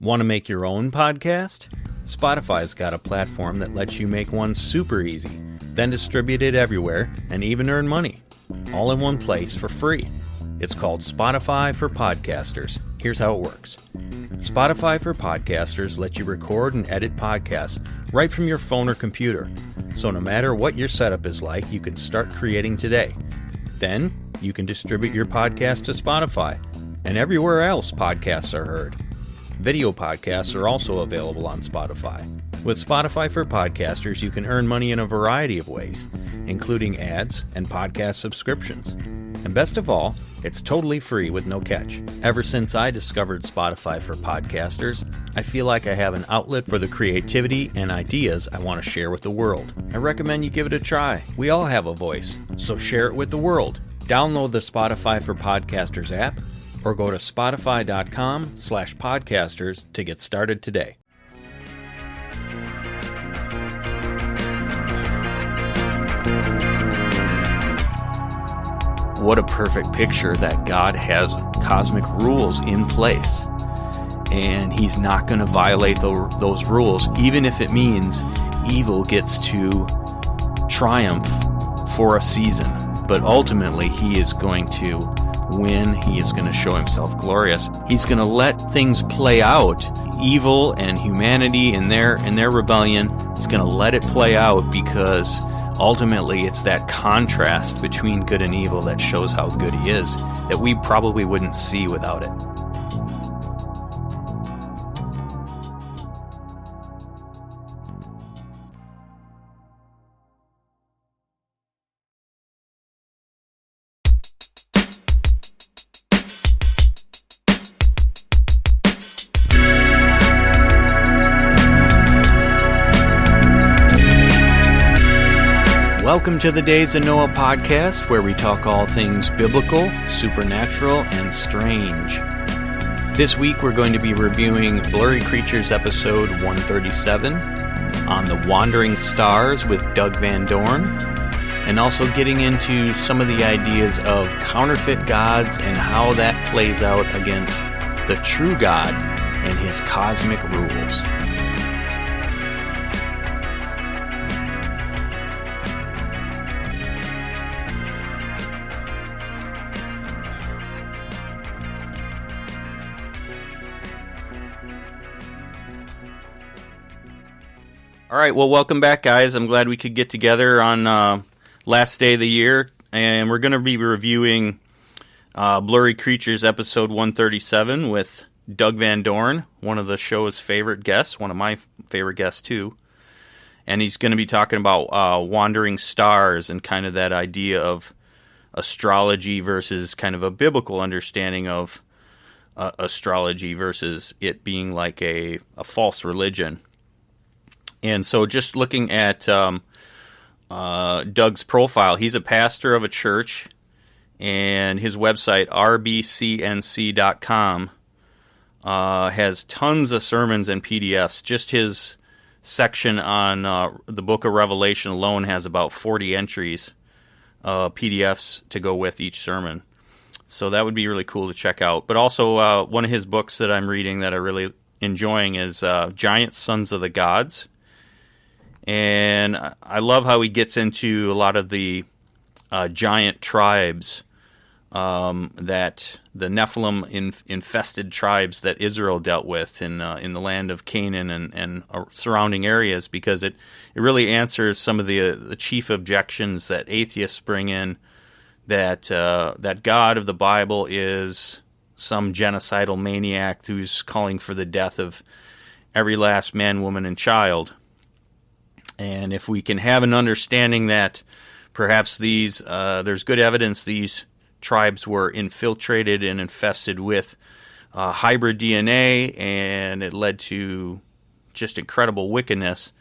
Want to make your own podcast? Spotify's got a platform that lets you make one super easy, then distribute it everywhere and even earn money, all in one place for free. It's called Spotify for Podcasters. Here's how it works. Spotify for Podcasters lets you record and edit podcasts right from your phone or computer. So no matter what your setup is like, you can start creating today. Then you can distribute your podcast to Spotify and everywhere else podcasts are heard. Video podcasts are also available on Spotify. With Spotify for Podcasters, you can earn money in a variety of ways, including ads and podcast subscriptions. And best of all, it's totally free with no catch. Ever since I discovered Spotify for Podcasters, I feel like I have an outlet for the creativity and ideas I want to share with the world. I recommend you give it a try. We all have a voice, so share it with the world. Download the Spotify for Podcasters app, or go to spotify.com/podcasters to get started today. What a perfect picture that God has cosmic rules in place, and He's not going to violate those rules, even if it means evil gets to triumph for a season. But ultimately, He is going to win. He is going to show Himself glorious. He's going to let things play out. Evil and humanity in their rebellion, He's going to let it play out, because ultimately it's that contrast between good and evil that shows how good He is, that we probably wouldn't see without it. Welcome to the Days of Noah podcast, where we talk all things biblical, supernatural, and strange. This week we're going to be reviewing Blurry Creatures episode 137 on the Wandering Stars with Doug Van Dorn, and also getting into some of the ideas of counterfeit gods and how that plays out against the true God and His cosmic rules. All right, well, welcome back, guys. I'm glad we could get together on last day of the year, and we're going to be reviewing Blurry Creatures episode 137 with Doug Van Dorn, one of the show's favorite guests, one of my favorite guests, too. And he's going to be talking about wandering stars and kind of that idea of astrology versus kind of a biblical understanding of astrology versus it being like a false religion. And so just looking at Doug's profile, he's a pastor of a church, and his website, rbcnc.com, has tons of sermons and PDFs. Just his section on the book of Revelation alone has about 40 entries, PDFs to go with each sermon. So that would be really cool to check out. But also one of his books that I'm reading that I'm really enjoying is Giant Sons of the Gods. And I love how he gets into a lot of the giant tribes that the Nephilim infested tribes that Israel dealt with in the land of Canaan and surrounding areas, because it really answers some of the chief objections that atheists bring in, that God of the Bible is some genocidal maniac who's calling for the death of every last man, woman, and child. And if we can have an understanding that perhaps there's good evidence these tribes were infiltrated and infested with hybrid DNA, and it led to just incredible wickedness,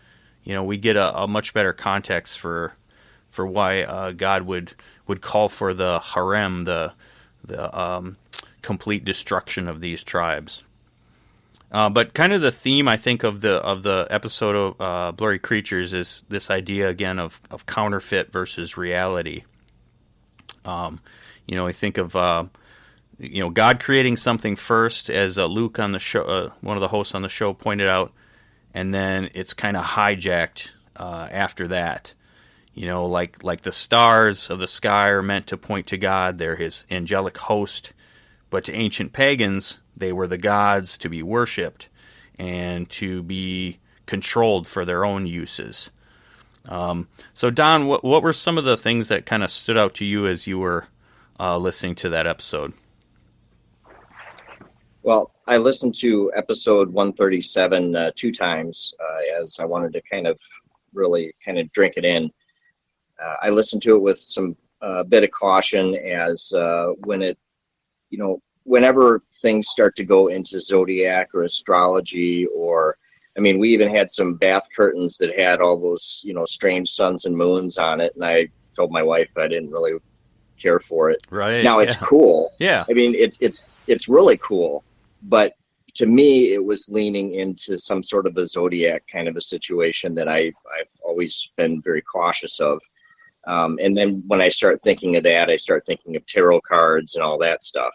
we get a much better context for why God would call for the harem, the complete destruction of these tribes. But kind of the theme, I think, of the episode of Blurry Creatures is this idea again of counterfeit versus reality. I think of God creating something first, as Luke on the show, one of the hosts on the show, pointed out, and then it's kind of hijacked after that. Like the stars of the sky are meant to point to God; they're His angelic host. But to ancient pagans, they were the gods to be worshipped and to be controlled for their own uses. So, Don, what were some of the things that kind of stood out to you as you were listening to that episode? Well, I listened to episode 137 two times as I wanted to really drink it in. I listened to it with some bit of caution as whenever things start to go into zodiac or astrology, or we even had some bath curtains that had all those, strange suns and moons on it. And I told my wife I didn't really care for it. Right. Now it's cool. Yeah. It's really cool. But to me, it was leaning into some sort of a zodiac kind of a situation that I've always been very cautious of. And then when I start thinking of that, I start thinking of tarot cards and all that stuff.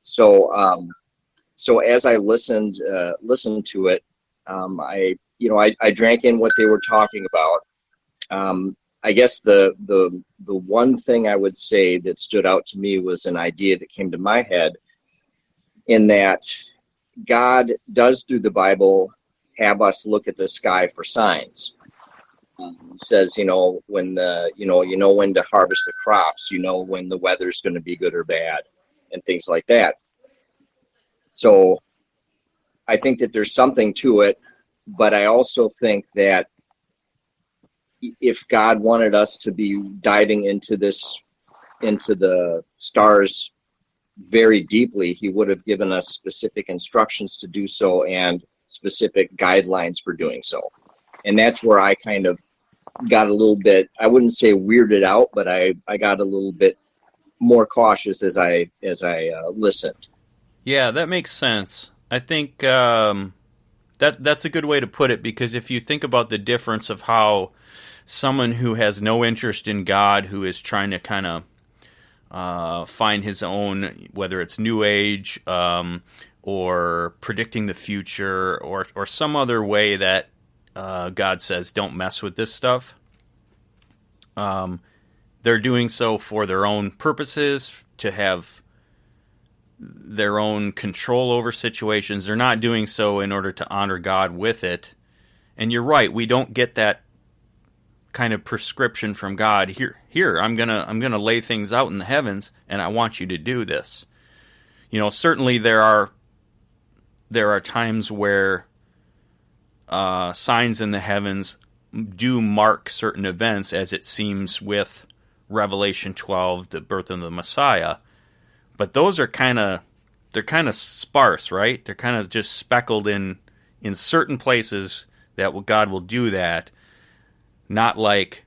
So as I listened to it, I drank in what they were talking about. I guess the one thing I would say that stood out to me was an idea that came to my head, in that God does, through the Bible, have us look at the sky for signs. Says, when when to harvest the crops, when the weather's going to be good or bad, and things like that. So I think that there's something to it, but I also think that if God wanted us to be diving into the stars very deeply, He would have given us specific instructions to do so and specific guidelines for doing so. And that's where I kind of got a little bit, I wouldn't say weirded out, but I got a little bit more cautious as I listened. Yeah, that makes sense. I think that's a good way to put it, because if you think about the difference of how someone who has no interest in God, who is trying to kind of find his own, whether it's New Age or predicting the future or some other way that God says don't mess with this stuff, they're doing so for their own purposes, to have their own control over situations. They're not doing so in order to honor God with it. And you're right, we don't get that kind of prescription from God. Here, I'm gonna lay things out in the heavens, and I want you to do this. Certainly there are times where signs in the heavens do mark certain events, as it seems with Revelation 12, the birth of the Messiah. But those are they're kind of sparse, right? They're kind of just speckled in certain places that God will do that. Not like,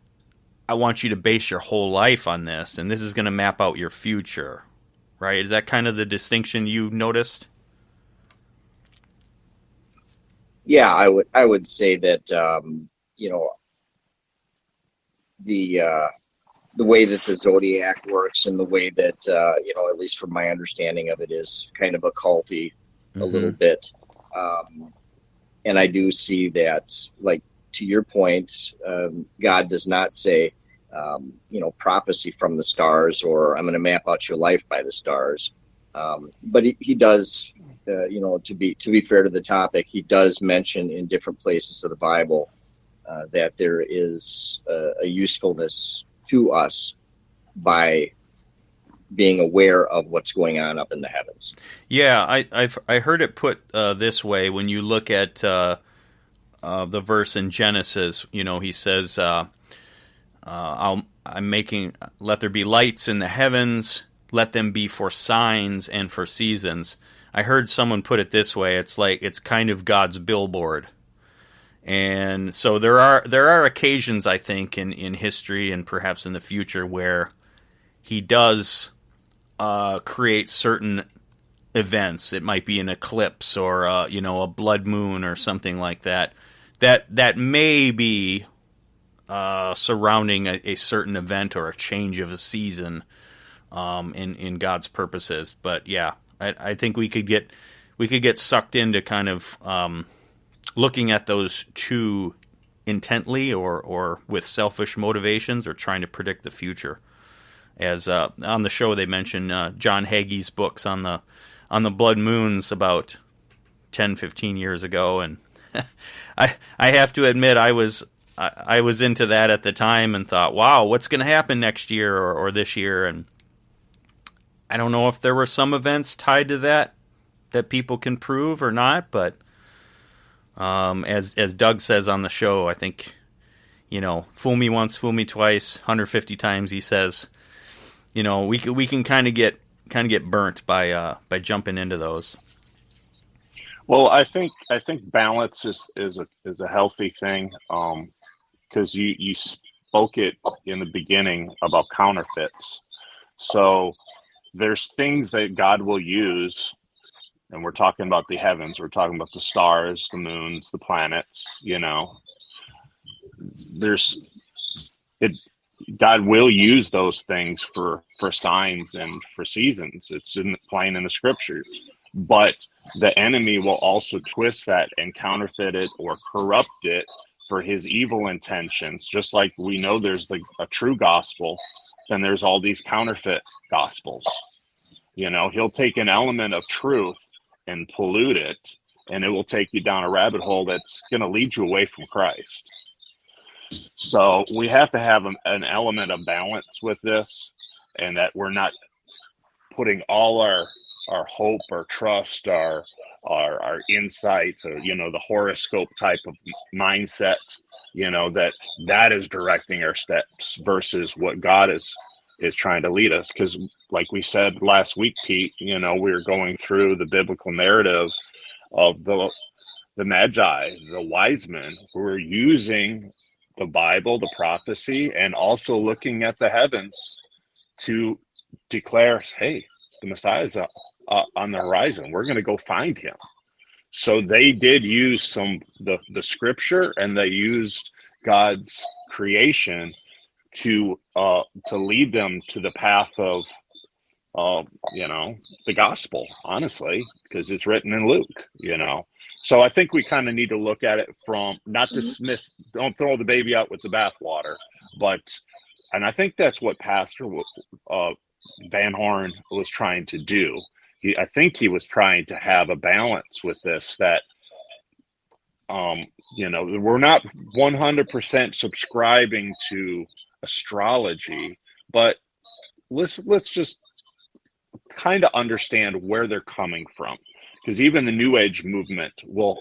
I want you to base your whole life on this, and this is going to map out your future, right? Is that kind of the distinction you noticed? Yeah, I would say that the way that the zodiac works, and the way that at least from my understanding of it, is kind of occulty a little bit, and I do see that, like, to your point, God does not say prophecy from the stars, or I'm going to map out your life by the stars, but he does. To be fair to the topic, he does mention in different places of the Bible that there is a usefulness to us by being aware of what's going on up in the heavens. Yeah, I heard it put this way. When you look at the verse in Genesis, he says, I'm making, let there be lights in the heavens, let them be for signs and for seasons. I heard someone put it this way: it's kind of God's billboard. And so there are occasions, I think, in history and perhaps in the future, where he does create certain events. It might be an eclipse, or a blood moon, or something like that. That may be surrounding a certain event, or a change of a season, in God's purposes. But yeah, I think we could get sucked into kind of looking at those two intently, or with selfish motivations, or trying to predict the future. As on the show they mentioned John Hagee's books on the blood moons about 10, 15 years ago, and I have to admit I was into that at the time and thought, wow, what's going to happen next year or this year? And I don't know if there were some events tied to that people can prove or not, but as Doug says on the show, I think, fool me once, fool me twice, 150 times, he says, we can kind of get burnt by jumping into those. Well, I think balance is a healthy thing, because you spoke it in the beginning about counterfeits. So there's things that God will use, and we're talking about the heavens, we're talking about the stars, the moons, the planets. God will use those things for signs and for seasons. It's plain in the scriptures. But the enemy will also twist that and counterfeit it or corrupt it for his evil intentions. Just like we know there's a true gospel, then there's all these counterfeit gospels. He'll take an element of truth and pollute it, and it will take you down a rabbit hole that's going to lead you away from Christ. So we have to have an element of balance with this, and that we're not putting all our hope, our trust, our insight, or, the horoscope type of mindset, that is directing our steps versus what God is trying to lead us. Because like we said last week, Pete, we're going through the biblical narrative of the Magi, the wise men, who are using the Bible, the prophecy, and also looking at the heavens to declare, hey, the Messiah is on the horizon. We're going to go find him. So they did use the scripture, and they used God's creation to lead them to the path of the gospel, honestly, because it's written in Luke. So I think we kind of need to look at it from, not dismiss, don't throw the baby out with the bathwater, and I think that's what Pastor Van Dorn was trying to do. I think he was trying to have a balance with this, that we're not 100% subscribing to astrology, but let's just kind of understand where they're coming from, because even the New Age movement will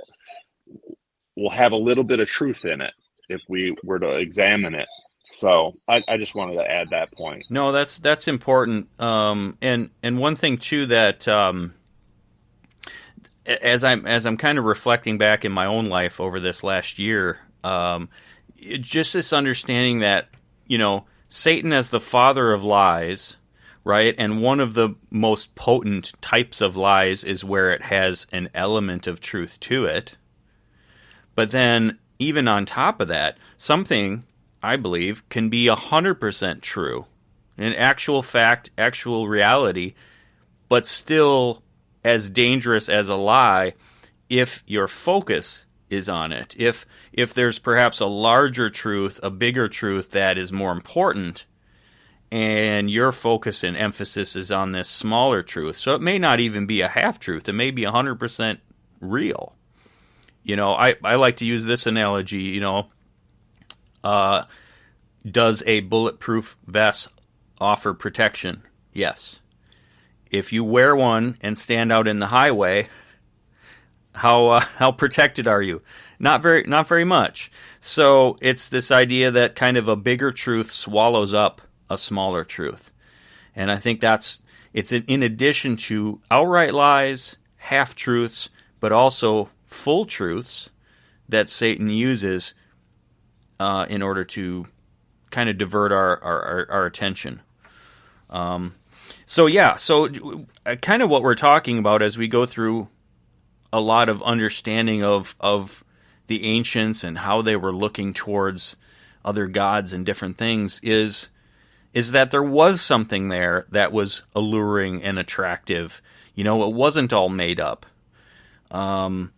have a little bit of truth in it if we were to examine it. So I just wanted to add that point. No, that's important. And one thing too, that as I'm kind of reflecting back in my own life over this last year, just this understanding that, Satan as the father of lies, right? And one of the most potent types of lies is where it has an element of truth to it. But then even on top of that, something, I believe, can be 100% true, an actual fact, actual reality, but still as dangerous as a lie if your focus is on it. If there's perhaps a larger truth, a bigger truth that is more important, and your focus and emphasis is on this smaller truth. So it may not even be a half-truth. It may be 100% real. I like to use this analogy, does a bulletproof vest offer protection? Yes. If you wear one and stand out in the highway, how protected are you? Not very much. So it's this idea that kind of a bigger truth swallows up a smaller truth. And I think it's in addition to outright lies, half-truths, but also full truths that Satan uses in order to kind of divert our attention. So kind of what we're talking about as we go through a lot of understanding of the ancients and how they were looking towards other gods and different things is is that there was something there that was alluring and attractive. It wasn't all made up. And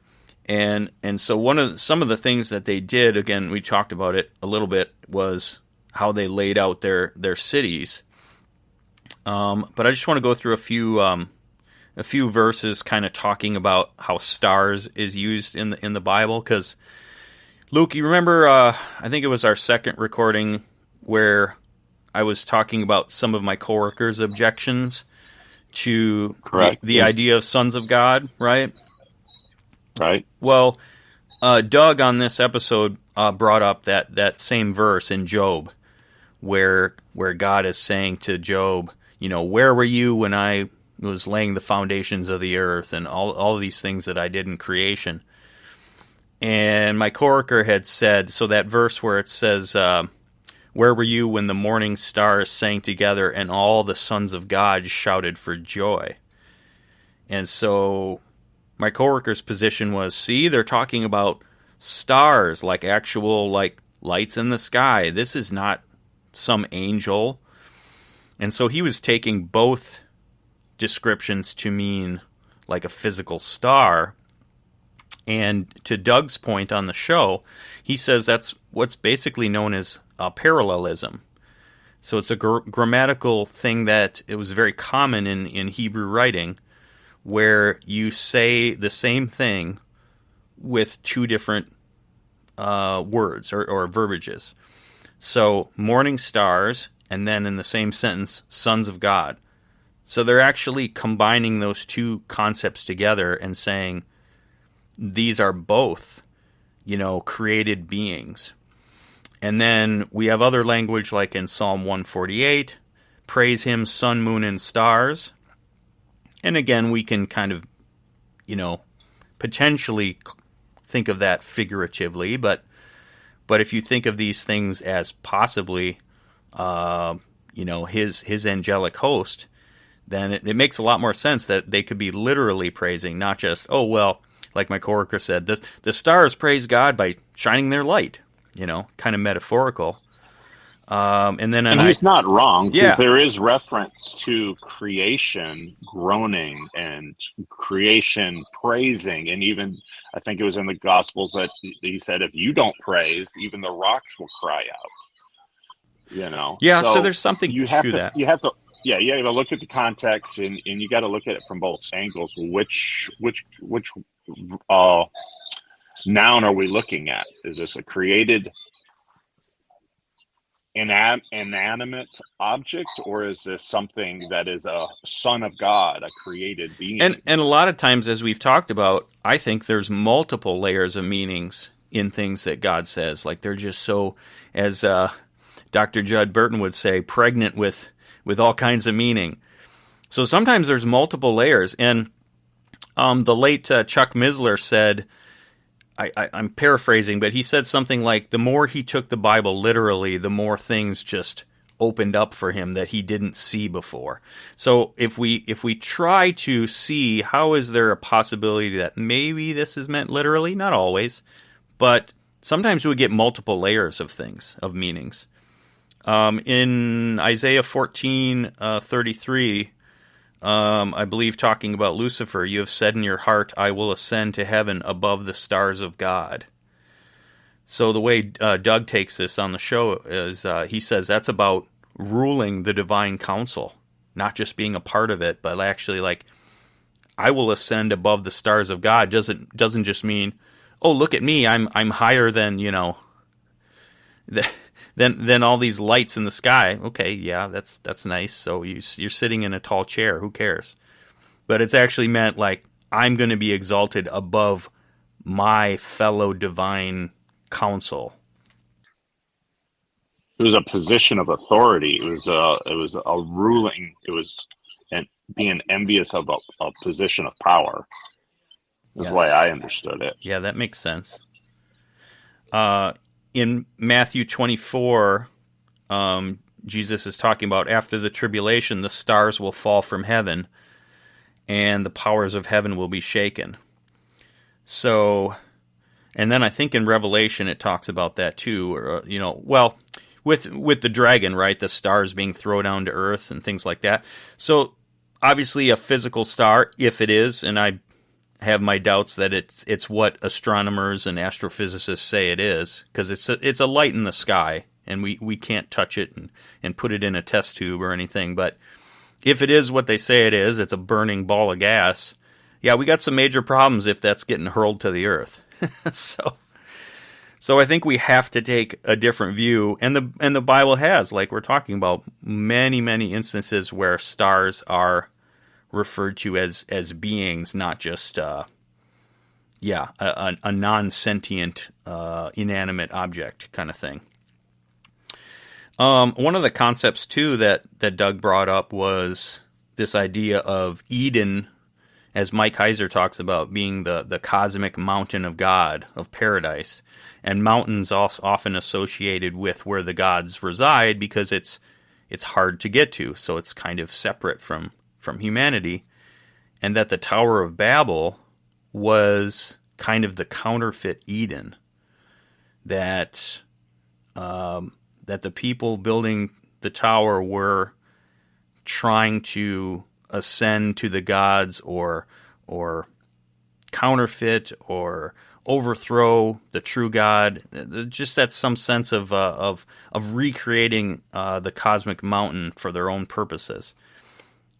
so some of the things that they did, again, we talked about it a little bit, was how they laid out their cities. But I just want to go through a few verses, kind of talking about how stars is used in the Bible. Because Luke, you remember? I think it was our second recording where I was talking about some of my coworkers' objections to the idea of sons of God, right? Right. Well, Doug on this episode brought up that same verse in Job, where God is saying to Job, where were you when I was laying the foundations of the earth, and all of these things that I did in creation. And my coworker had said, so that verse where it says, where were you when the morning stars sang together and all the sons of God shouted for joy? And so my coworker's position was, see, they're talking about stars, like actual lights in the sky. This is not some angel. And so he was taking both descriptions to mean like a physical star. And to Doug's point on the show, he says that's what's basically known as parallelism. So it's a grammatical thing that it was very common in Hebrew writing, where you say the same thing with two different words or verbiages. So morning stars, and then in the same sentence, sons of God. So they're actually combining those two concepts together and saying these are both, created beings. And then we have other language like in Psalm 148, praise him, sun, moon, and stars. And again, we can kind of, potentially think of that figuratively, but if you think of these things as possibly, his angelic host, then it makes a lot more sense that they could be literally praising, not just, like my coworker said, the stars praise God by shining their light, kind of metaphorical. And he's not wrong, because Yeah. there is reference to creation groaning and creation praising, and even I think it was in the Gospels that he said, if you don't praise, even the rocks will cry out. Yeah, so there's something you to have that. You have to look at the context, and you got to look at it from both angles. Which noun are we looking at? Is this a created inanimate object, or is this something that is a son of God, a created being? And a lot of times, as we've talked about, I think there's multiple layers of meanings in things that God says. Like they're just so, as Dr. Judd Burton would say, pregnant with all kinds of meaning. So sometimes there's multiple layers. And the late Chuck Missler said, I'm paraphrasing, but he said something like, the more he took the Bible literally, the more things just opened up for him that he didn't see before. So if we try to see how is there a possibility that maybe this is meant literally, not always, but sometimes we get multiple layers of things, of meanings. In Isaiah 14:33, I believe talking about Lucifer, you have said in your heart, I will ascend to heaven above the stars of God. So the way Doug takes this on the show is he says that's about ruling the divine council, not just being a part of it, but actually like, I will ascend above the stars of God doesn't just mean, oh, look at me, I'm higher than, than all these lights in the sky. Okay, yeah, that's nice. So you're sitting in a tall chair. Who cares? But it's actually meant like, I'm going to be exalted above my fellow divine council. It was a position of authority. It was a ruling. It was being envious of a position of power. That's the way I understood it. Yeah, that makes sense. In Matthew 24, Jesus is talking about after the tribulation, the stars will fall from heaven, and the powers of heaven will be shaken. So, and then I think in Revelation it talks about that too. Or, with the dragon, right? The stars being thrown down to Earth and things like that. So obviously a physical star, if it is, and I have my doubts that it's what astronomers and astrophysicists say it is, because it's a light in the sky, and we can't touch it and put it in a test tube or anything. But if it is what they say it is, it's a burning ball of gas. Yeah, we got some major problems if that's getting hurled to the Earth. So I think we have to take a different view, and the Bible has, like we're talking about, many, many instances where stars are referred to as beings, not just a non-sentient inanimate object kind of thing. One of the concepts too that Doug brought up was this idea of Eden, as Mike Heiser talks about, being the cosmic mountain of God, of paradise, and mountains often associated with where the gods reside because it's hard to get to, so it's kind of separate from humanity, and that the Tower of Babel was kind of the counterfeit Eden, that the people building the tower were trying to ascend to the gods or counterfeit or overthrow the true God. Just that some sense of recreating the cosmic mountain for their own purposes.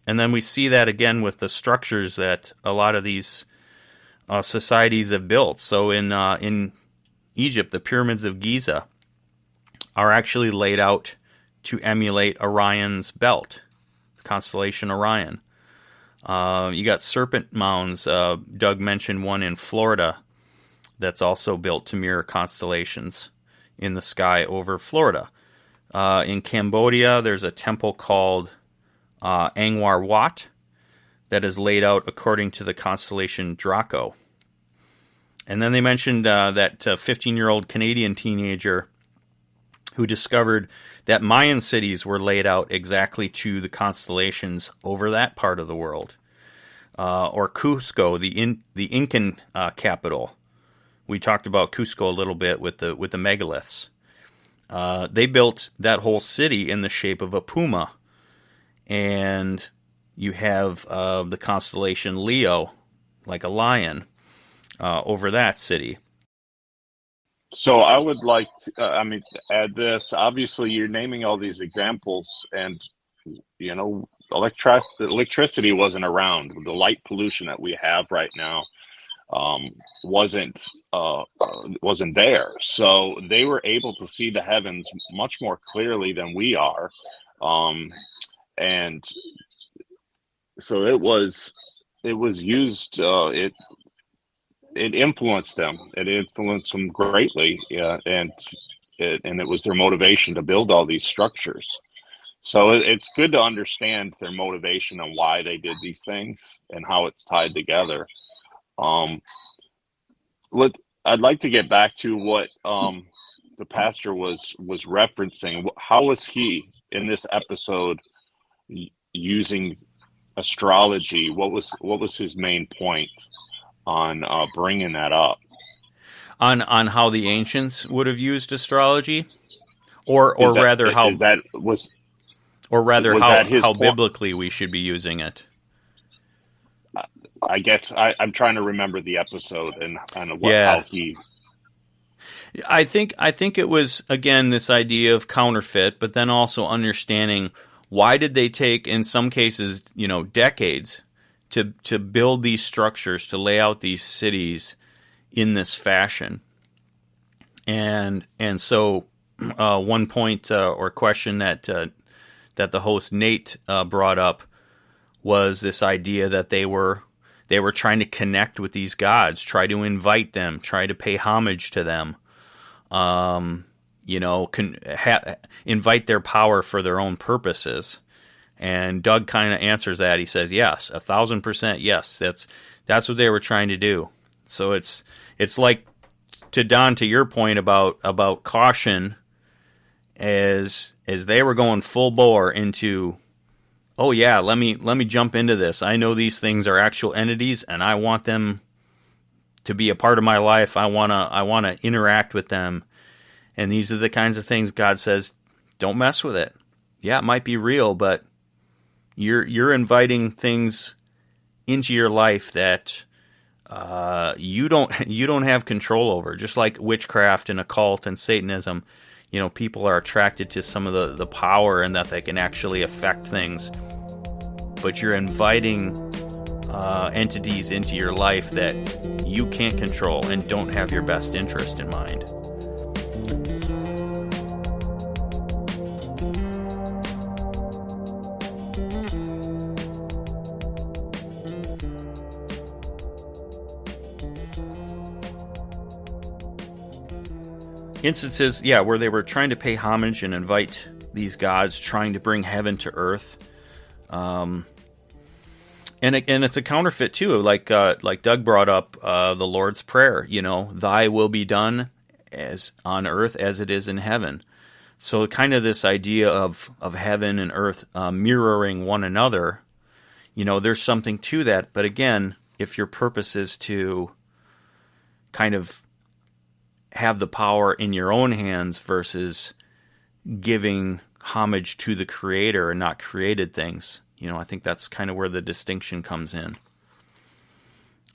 And then we see that again with the structures that a lot of these societies have built. So in Egypt, the pyramids of Giza are actually laid out to emulate Orion's belt, the constellation Orion. You got serpent mounds. Doug mentioned one in Florida that's also built to mirror constellations in the sky over Florida. In Cambodia, there's a temple called Angkor Wat that is laid out according to the constellation Draco. And then they mentioned that 15-year-old Canadian teenager who discovered that Mayan cities were laid out exactly to the constellations over that part of the world. Or Cusco, the Incan capital. We talked about Cusco a little bit with the megaliths. They built that whole city in the shape of a puma. And you have the constellation Leo, like a lion, over that city. So I would like to add this. Obviously, you're naming all these examples, and electricity wasn't around. The light pollution that we have right now wasn't there. So they were able to see the heavens much more clearly than we are, and so it was used. It influenced them. It influenced them greatly, and it was their motivation to build all these structures. So it's good to understand their motivation and why they did these things and how it's tied together. I'd like to get back to what the pastor was referencing. How was he in this episode using astrology? What was his main point on bringing that up? On how the ancients would have used astrology, or rather how biblically we should be using it. I guess I'm trying to remember the episode and how he. I think it was, again, this idea of counterfeit, but then also understanding why did they take, in some cases, decades to build these structures, to lay out these cities in this fashion. And so one point or question that the host Nate brought up was this idea that they were trying to connect with these gods, try to invite them, try to pay homage to them, invite their power for their own purposes. And Doug kind of answers that. He says, yes, 1,000% yes. That's what they were trying to do. So it's like, to Don, to your point about caution, as they were going full bore into, oh yeah, let me jump into this. I know these things are actual entities, and I want them to be a part of my life. I wanna interact with them, and these are the kinds of things God says, don't mess with it. Yeah, it might be real, but you're inviting things into your life that you don't have control over. Just like witchcraft and occult and Satanism, people are attracted to some of the power and that they can actually affect things. But you're inviting entities into your life that you can't control and don't have your best interest in mind. Instances, where they were trying to pay homage and invite these gods, trying to bring heaven to earth. And it's a counterfeit too, like Doug brought up the Lord's Prayer. Thy will be done as on earth as it is in heaven. So kind of this idea of heaven and earth mirroring one another. There's something to that. But again, if your purpose is to kind of have the power in your own hands versus giving homage to the Creator and not created things, I think that's kind of where the distinction comes in.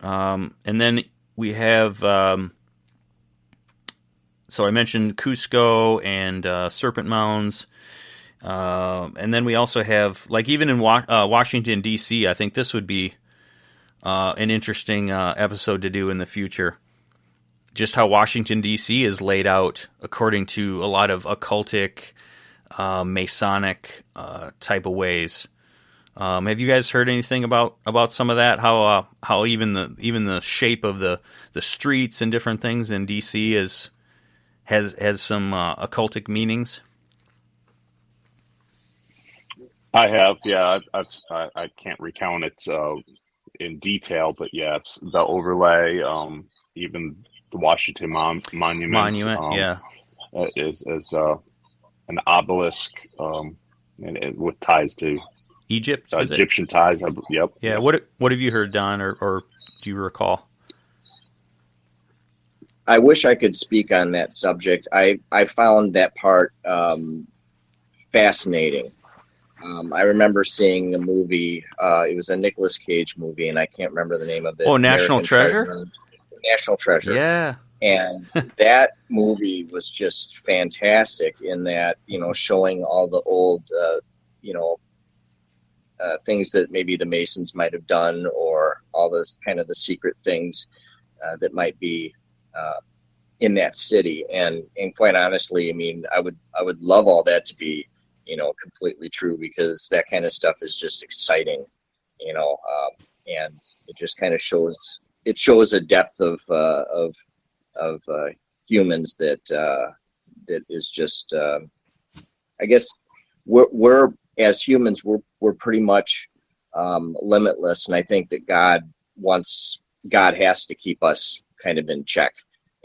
And then we have, so I mentioned Cusco and Serpent Mounds. And then we also have, like even in Washington, D.C., I think this would be an interesting episode to do in the future. Just how Washington, D.C. is laid out according to a lot of occultic, Masonic type of ways. Have you guys heard anything about some of that? How even the shape of the streets and different things in D.C. has some occultic meanings? I have, yeah. I can't recount it in detail, but yeah, it's the overlay, even the Washington Monument, is an obelisk, and with ties to Egypt, Egyptian ties. Yep. Yeah. What have you heard, Don, or do you recall? I wish I could speak on that subject. I found that part fascinating. I remember seeing a movie. It was a Nicolas Cage movie, and I can't remember the name of it. Oh, National Treasure? National Treasure. Yeah. And that movie was just fantastic in that, showing all the old, things that maybe the Masons might have done, or all those kind of the secret things that might be in that city. And quite honestly, I mean, I would love all that to be, completely true, because that kind of stuff is just exciting, and it just kind of shows a depth of humans that is just, I guess we're as humans, we're pretty much limitless. And I think that God has to keep us kind of in check,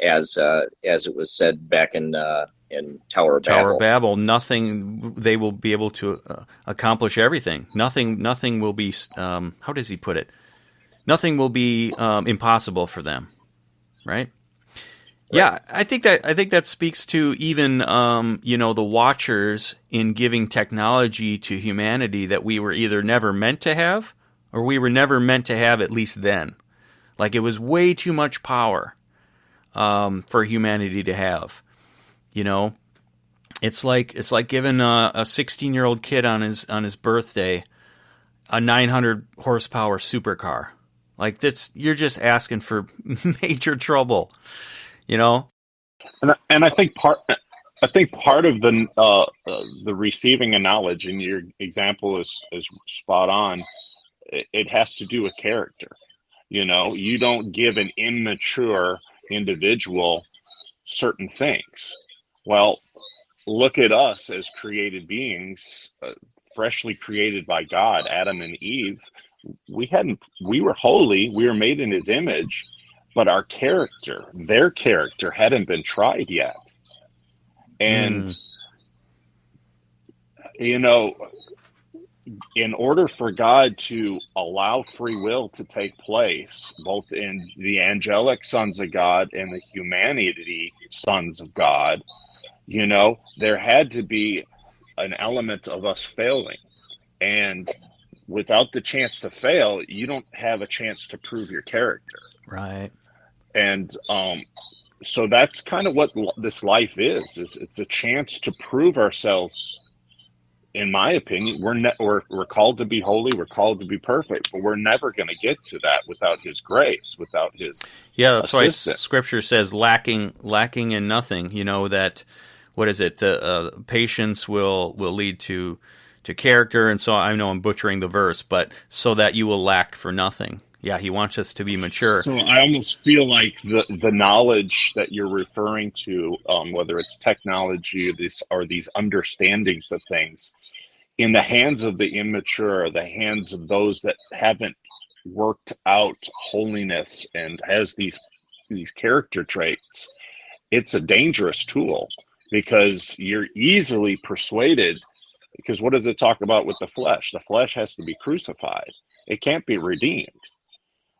as it was said back in Tower of Babel. Tower of Babel. Nothing. They will be able to accomplish everything. Nothing will be. How does he put it? Nothing will be impossible for them. Right. Yeah, I think that speaks to even the Watchers in giving technology to humanity that we were either never meant to have, or we were never meant to have, at least then. Like, it was way too much power for humanity to have. It's like giving a 16-year-old kid on his birthday a 900 horsepower supercar. Like, you're just asking for major trouble. And I think part of the receiving a knowledge, and your example is spot on. It has to do with character. You don't give an immature individual certain things. Well, look at us as created beings, freshly created by God, Adam and Eve. We were holy. We were made in His image. But their character hadn't been tried yet. And, in order for God to allow free will to take place, both in the angelic sons of God and the humanity sons of God, there had to be an element of us failing. And without the chance to fail, you don't have a chance to prove your character. Right. And so that's kind of what this life is it's a chance to prove ourselves. In my opinion, we're called to be holy, we're called to be perfect, but we're never going to get to that without his grace, without his that's assistance. why Scripture says lacking in nothing. You know that, what is it? Patience will lead to character, and so I know I'm butchering the verse, but so that you will lack for nothing. Yeah, he wants us to be mature. So I almost feel like the knowledge that you're referring to, whether it's technology or these understandings of things, in the hands of the immature, the hands of those that haven't worked out holiness and has these character traits, it's a dangerous tool, because you're easily persuaded. Because what does it talk about with the flesh? The flesh has to be crucified. It can't be redeemed.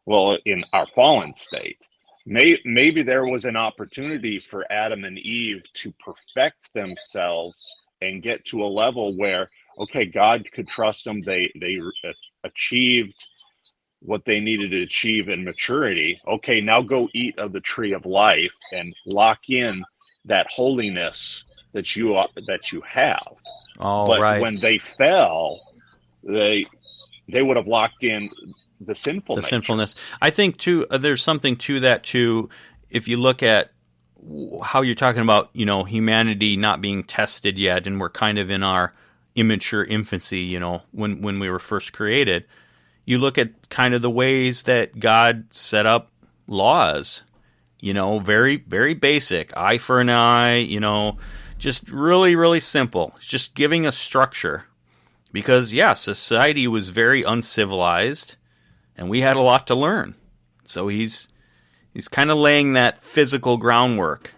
Well, in our fallen state, maybe there was an opportunity for Adam and Eve to perfect themselves and get to a level where, okay, God could trust them. They achieved what they needed to achieve in maturity. Okay, now go eat of the tree of life and lock in that holiness that you have. But when they fell, they would have locked in the sinfulness. I think too, there's something to that too. If you look at how you're talking about, humanity not being tested yet, and we're kind of in our immature infancy, when we were first created. You look at kind of the ways that God set up laws, very, very basic, eye for an eye, just really, really simple. It's just giving a structure, because society was very uncivilized. And we had a lot to learn. So he's kind of laying that physical groundwork.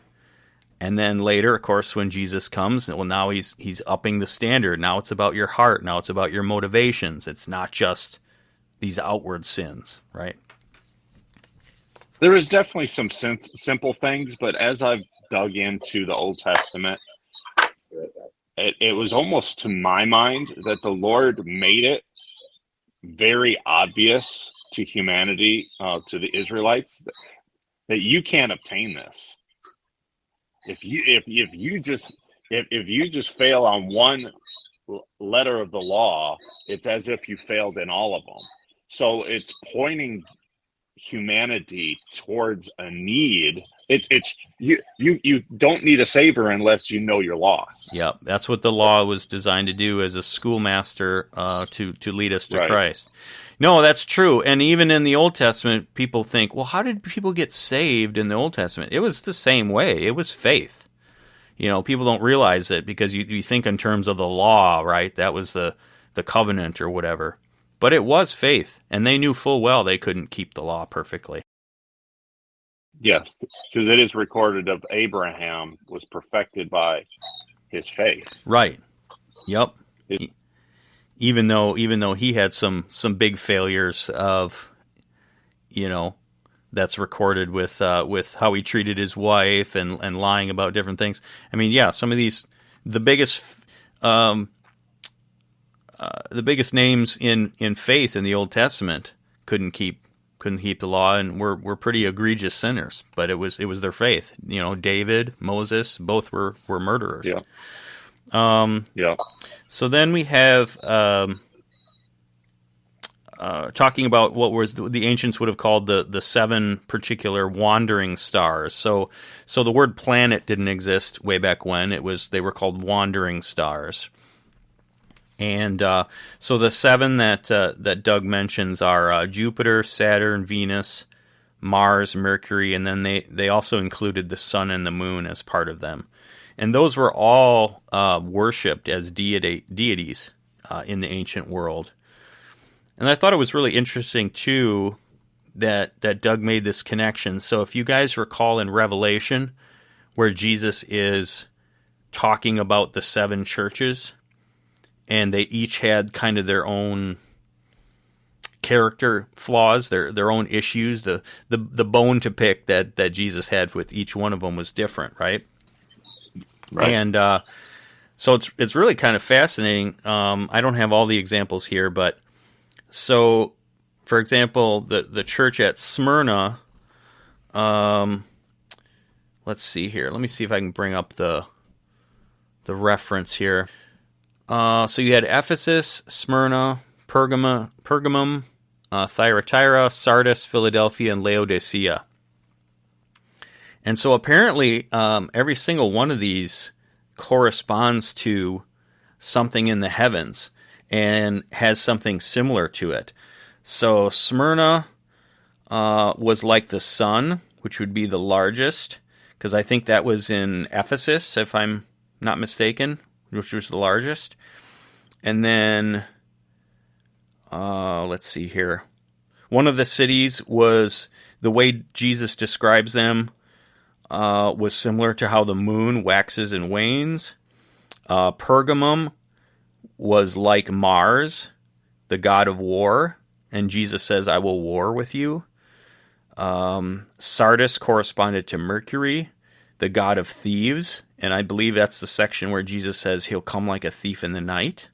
And then later, of course, when Jesus comes, well, now he's upping the standard. Now it's about your heart. Now it's about your motivations. It's not just these outward sins, right? There is definitely some simple things, but as I've dug into the Old Testament, it was almost, to my mind, that the Lord made it very obvious to humanity, to the Israelites, that you can't obtain this. If you just fail on one letter of the law, it's as if you failed in all of them. So it's pointing humanity towards a need. It's you don't need a savior unless you know you're lost. Yeah, that's what the law was designed to do, as a schoolmaster to lead us to Christ. No, that's true. And even in the Old Testament, people think, well, how did people get saved in the Old Testament? It was the same way. It was faith. People don't realize it, because you think in terms of the law, right? That was the covenant or whatever. But it was faith, and they knew full well they couldn't keep the law perfectly. Yes, because it is recorded of Abraham was perfected by his faith. Right. Yep. Even though he had some big failures of, that's recorded with how he treated his wife and lying about different things. I mean, some of these, the biggest names in faith in the Old Testament couldn't keep the law, and were pretty egregious sinners. But it was their faith. David, Moses, both were murderers. Yeah. So then we have talking about what was the ancients would have called the seven particular wandering stars. So the word planet didn't exist way back when. They were called wandering stars. And so the seven that Doug mentions are Jupiter, Saturn, Venus, Mars, Mercury, and then they also included the sun and the moon as part of them. And those were all worshipped as deities in the ancient world. And I thought it was really interesting, too, that Doug made this connection. So if you guys recall in Revelation, where Jesus is talking about the seven churches, and they each had kind of their own character flaws, their own issues, the bone to pick that Jesus had with each one of them was different, right? Right. And So it's really kind of fascinating. I don't have all the examples here, but so, for example, the church at Smyrna, let's see here. Let me see if I can bring up the reference here. So you had Ephesus, Smyrna, Pergamum, Thyatira, Sardis, Philadelphia, and Laodicea. And so apparently every single one of these corresponds to something in the heavens and has something similar to it. So Smyrna was like the sun, which would be the largest, because I think that was in Ephesus, if I'm not mistaken, which was the largest. And then, let's see here. One of the cities was, the way Jesus describes them, was similar to how the moon waxes and wanes. Pergamum was like Mars, the god of war, and Jesus says, I will war with you. Sardis corresponded to Mercury, the god of thieves, and I believe that's the section where Jesus says he'll come like a thief in the night.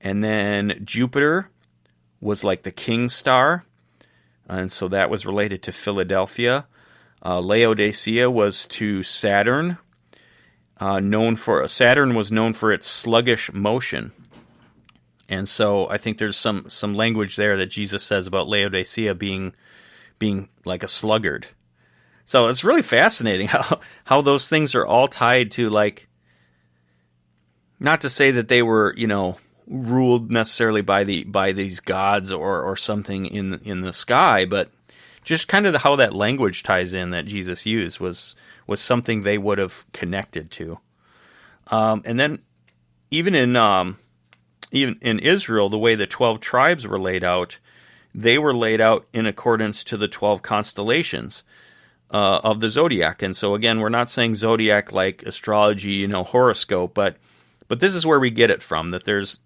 And then Jupiter was like the king's star, and so that was related to Philadelphia. Laodicea was to Saturn. Saturn was known for its sluggish motion. And so I think there's some language there that Jesus says about Laodicea being like a sluggard. So it's really fascinating how those things are all tied to, like, not to say that they were, ruled necessarily by these gods or something in the sky, but just kind of how that language ties in that Jesus used was something they would have connected to. And then even in Israel, the way the 12 tribes were laid out, they were laid out in accordance to the 12 constellations of the zodiac. And so again, we're not saying zodiac like astrology, horoscope, but this is where we get it from, that there's,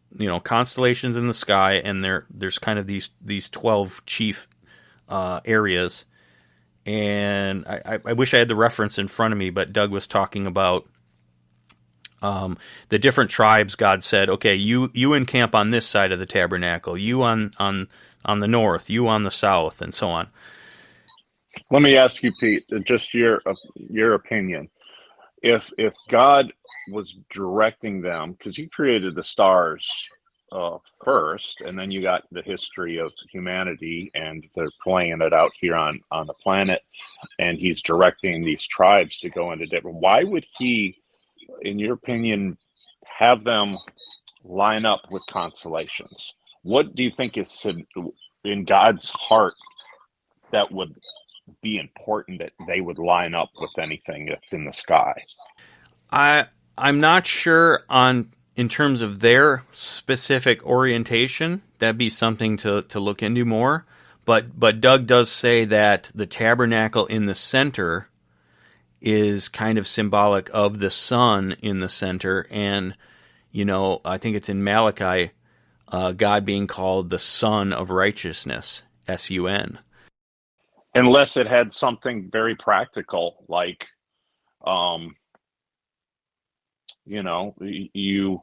constellations in the sky, and there's kind of these 12 chief areas. And I wish I had the reference in front of me, but Doug was talking about the different tribes. God said, okay, you encamp on this side of the tabernacle, you on the north, you on the south, and so on. Let me ask you, Pete, just your opinion. If God was directing them, because he created the stars first, and then you got the history of humanity, and they're playing it out here on the planet, and he's directing these tribes to go into different. Why would he, in your opinion, have them line up with constellations? What do you think is in God's heart that would be important that they would line up with anything that's in the sky? I'm not sure in terms of their specific orientation. That'd be something to look into more. But Doug does say that the tabernacle in the center is kind of symbolic of the sun in the center. And, I think it's in Malachi, God being called the Son of Righteousness, S-U-N. Unless it had something very practical, like, you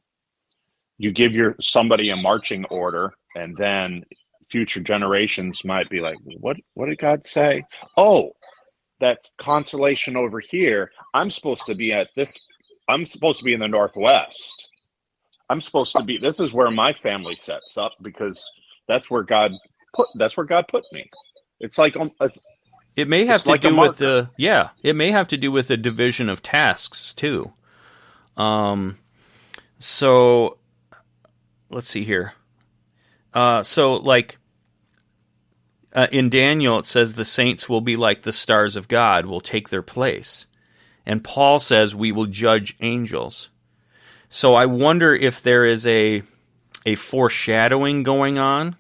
give somebody a marching order, and then future generations might be like, what did God say? Oh, that constellation over here, I'm supposed to be in the Northwest. This is where my family sets up, because that's where God put me. It's like it may have to do with it may have to do with the division of tasks too. So let's see here. In Daniel, it says the saints will be like the stars of God, will take their place. And Paul says we will judge angels. So I wonder if there is a foreshadowing going on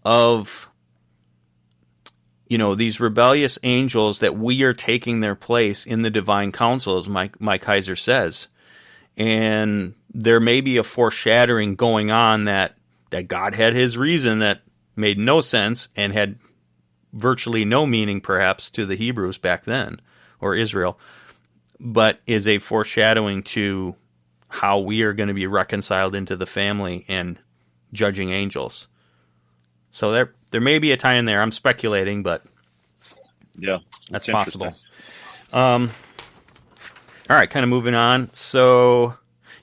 of, these rebellious angels, that we are taking their place in the divine council, as Mike Heiser says. And there may be a foreshadowing going on that God had his reason that made no sense and had virtually no meaning, perhaps, to the Hebrews back then, or Israel, but is a foreshadowing to how we are going to be reconciled into the family and judging angels. So there may be a tie in there. I'm speculating, but Yeah, that's possible. All right, kind of moving on. So,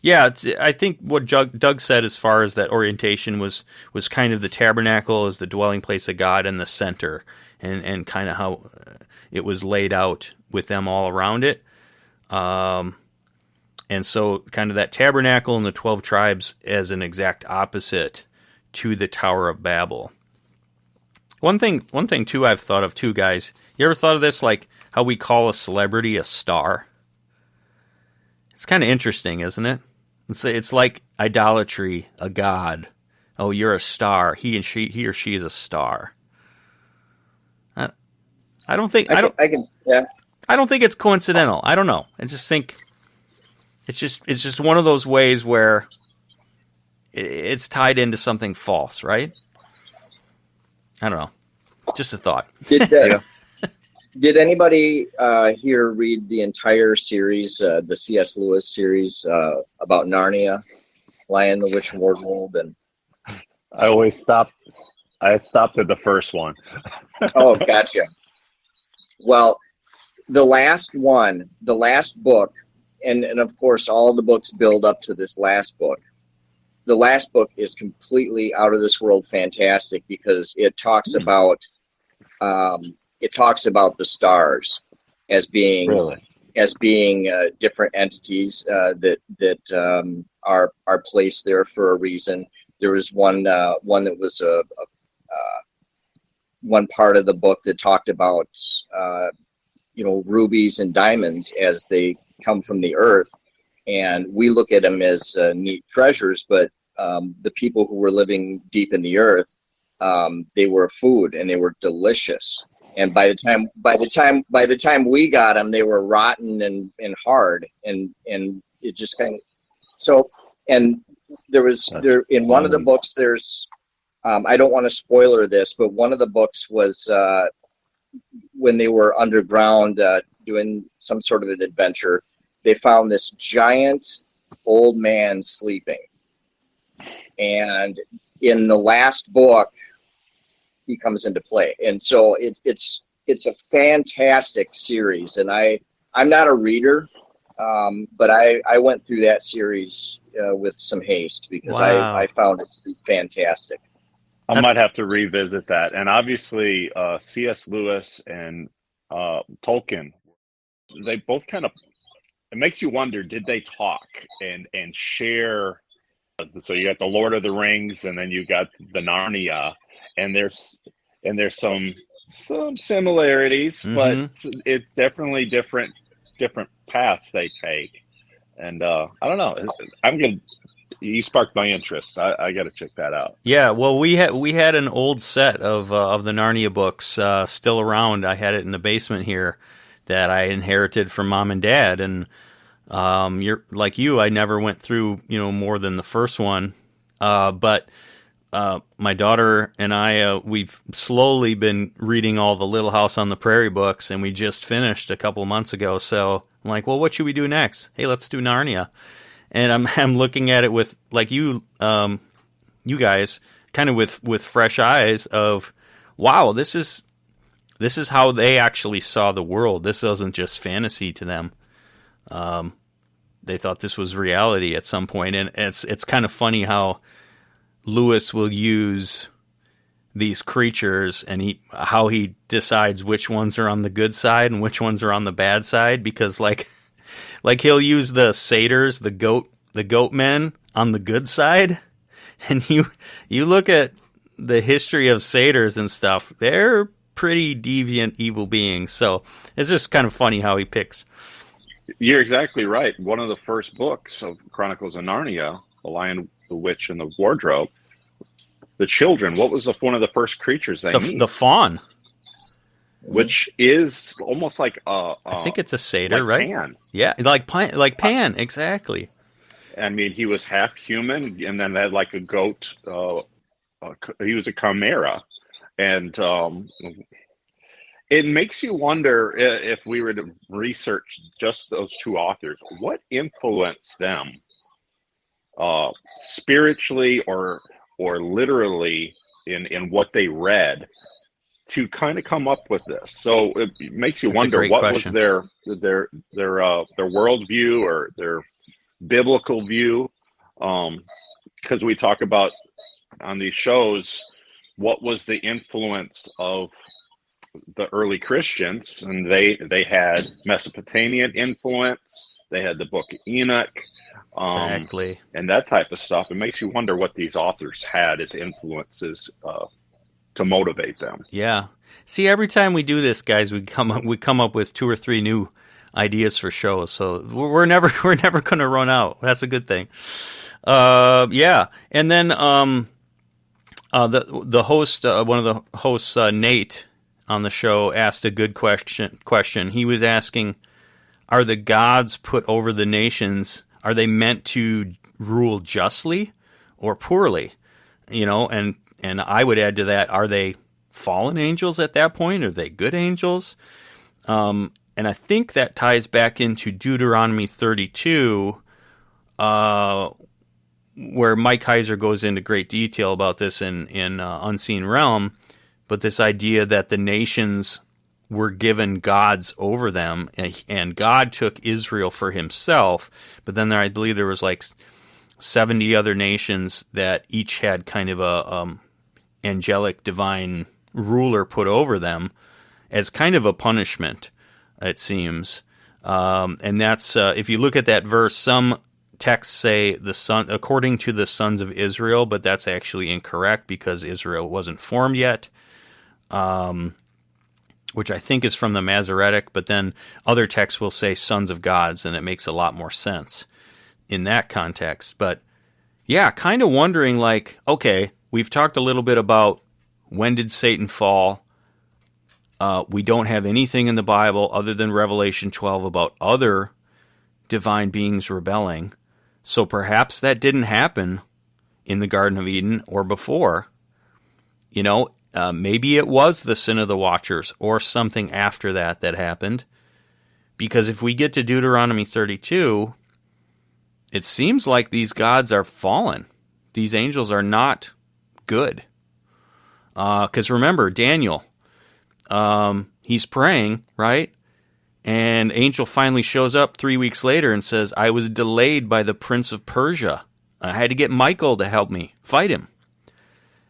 yeah, I think what Doug said as far as that orientation was kind of the tabernacle as the dwelling place of God in the center, and kind of how it was laid out with them all around it. And so kind of that tabernacle and the 12 tribes as an exact opposite to the Tower of Babel. One thing too I've thought of too, guys. You ever thought of this, like how we call a celebrity a star? It's kind of interesting, isn't it? It's like idolatry, a god. Oh, you're a star. He or she is a star. I don't think I don't think it's coincidental. I don't know. I just think it's just one of those ways where it's tied into something false, right? I don't know. Just a thought. Did anybody here read the entire series, the C.S. Lewis series about Narnia, Lion, the Witch, and Wardrobe? And I stopped at the first one. Oh, gotcha. Well, the last book, and of course all the books build up to this last book. The last book is completely out of this world fantastic because it talks about the stars as being different entities that are placed there for a reason. There was one that was one part of the book that talked about rubies and diamonds as they come from the earth, and we look at them as neat treasures, but the people who were living deep in the earth, they were food and they were delicious. And by the time we got them, they were rotten and hard, and it just kind of so. And there in one of the books, there's I don't want to spoiler this, but one of the books was when they were underground doing some sort of an adventure, they found this giant old man sleeping. And in the last book, he comes into play. And so it's a fantastic series. And I'm not a reader, but I went through that series with some haste because Wow. I found it to be fantastic. I might have to revisit that. And obviously, C.S. Lewis and Tolkien, they both kind of, it makes you wonder, did they talk and share? So you got the Lord of the Rings, and then you got the Narnia, and there's some similarities, but it's definitely different paths they take. And I don't know. You sparked my interest. I got to check that out. Yeah, well, we had an old set of the Narnia books still around. I had it in the basement here that I inherited from Mom and Dad, and you're like you. I never went through more than the first one, but my daughter and I we've slowly been reading all the Little House on the Prairie books, and we just finished a couple of months ago. So I'm like, well, what should we do next? Hey, let's do Narnia. And I'm looking at it with, like you guys, kind of with fresh eyes of, wow, this is how they actually saw the world. This wasn't just fantasy to them. They thought this was reality at some point, and it's kind of funny how Lewis will use these creatures and how he decides which ones are on the good side and which ones are on the bad side, because like he'll use the satyrs, the goat men on the good side, and you look at the history of satyrs and stuff, they're pretty deviant, evil beings. So it's just kind of funny how he picks. You're exactly right. One of the first books of Chronicles of Narnia, The Lion, the Witch, and the Wardrobe, the children, what was one of the first creatures they meet? The fawn. Which is almost like I think it's a satyr, like right? Pan. Yeah, like Pan, exactly. I mean, he was half human, and then had like a goat. He was a chimera, and it makes you wonder if we were to research just those two authors, what influenced them spiritually or literally in what they read to kind of come up with this. So it makes you That's a wonder great what was question. their worldview or their biblical view. Because we talk about on these shows, what was the influence of the early Christians, and they had Mesopotamian influence. They had the Book of Enoch, Exactly. and that type of stuff. It makes you wonder what these authors had as influences to motivate them. Yeah. See, every time we do this, guys, we come up with 2 or 3 new ideas for shows. So we're never going to run out. That's a good thing. Yeah. And then the host, one of the hosts, Nate, on the show asked a good question. He was asking, are the gods put over the nations, are they meant to rule justly or poorly? And I would add to that, are they fallen angels at that point? Are they good angels? And I think that ties back into Deuteronomy 32, where Mike Heiser goes into great detail about this in Unseen Realm, but this idea that the nations were given gods over them, and God took Israel for himself, but then I believe there was like 70 other nations that each had kind of a angelic divine ruler put over them as kind of a punishment, it seems. And that's, if you look at that verse, some texts say the son, according to the sons of Israel, but that's actually incorrect because Israel wasn't formed yet, which I think is from the Masoretic, but then other texts will say sons of gods, and it makes a lot more sense in that context. But yeah, kind of wondering, like, okay, we've talked a little bit about when did Satan fall. We don't have anything in the Bible other than Revelation 12 about other divine beings rebelling. So perhaps that didn't happen in the Garden of Eden or before. Maybe it was the sin of the Watchers or something after that happened. Because if we get to Deuteronomy 32, it seems like these gods are fallen. These angels are not good. Because remember, Daniel, he's praying, right? And angel finally shows up 3 weeks later and says, I was delayed by the prince of Persia. I had to get Michael to help me fight him.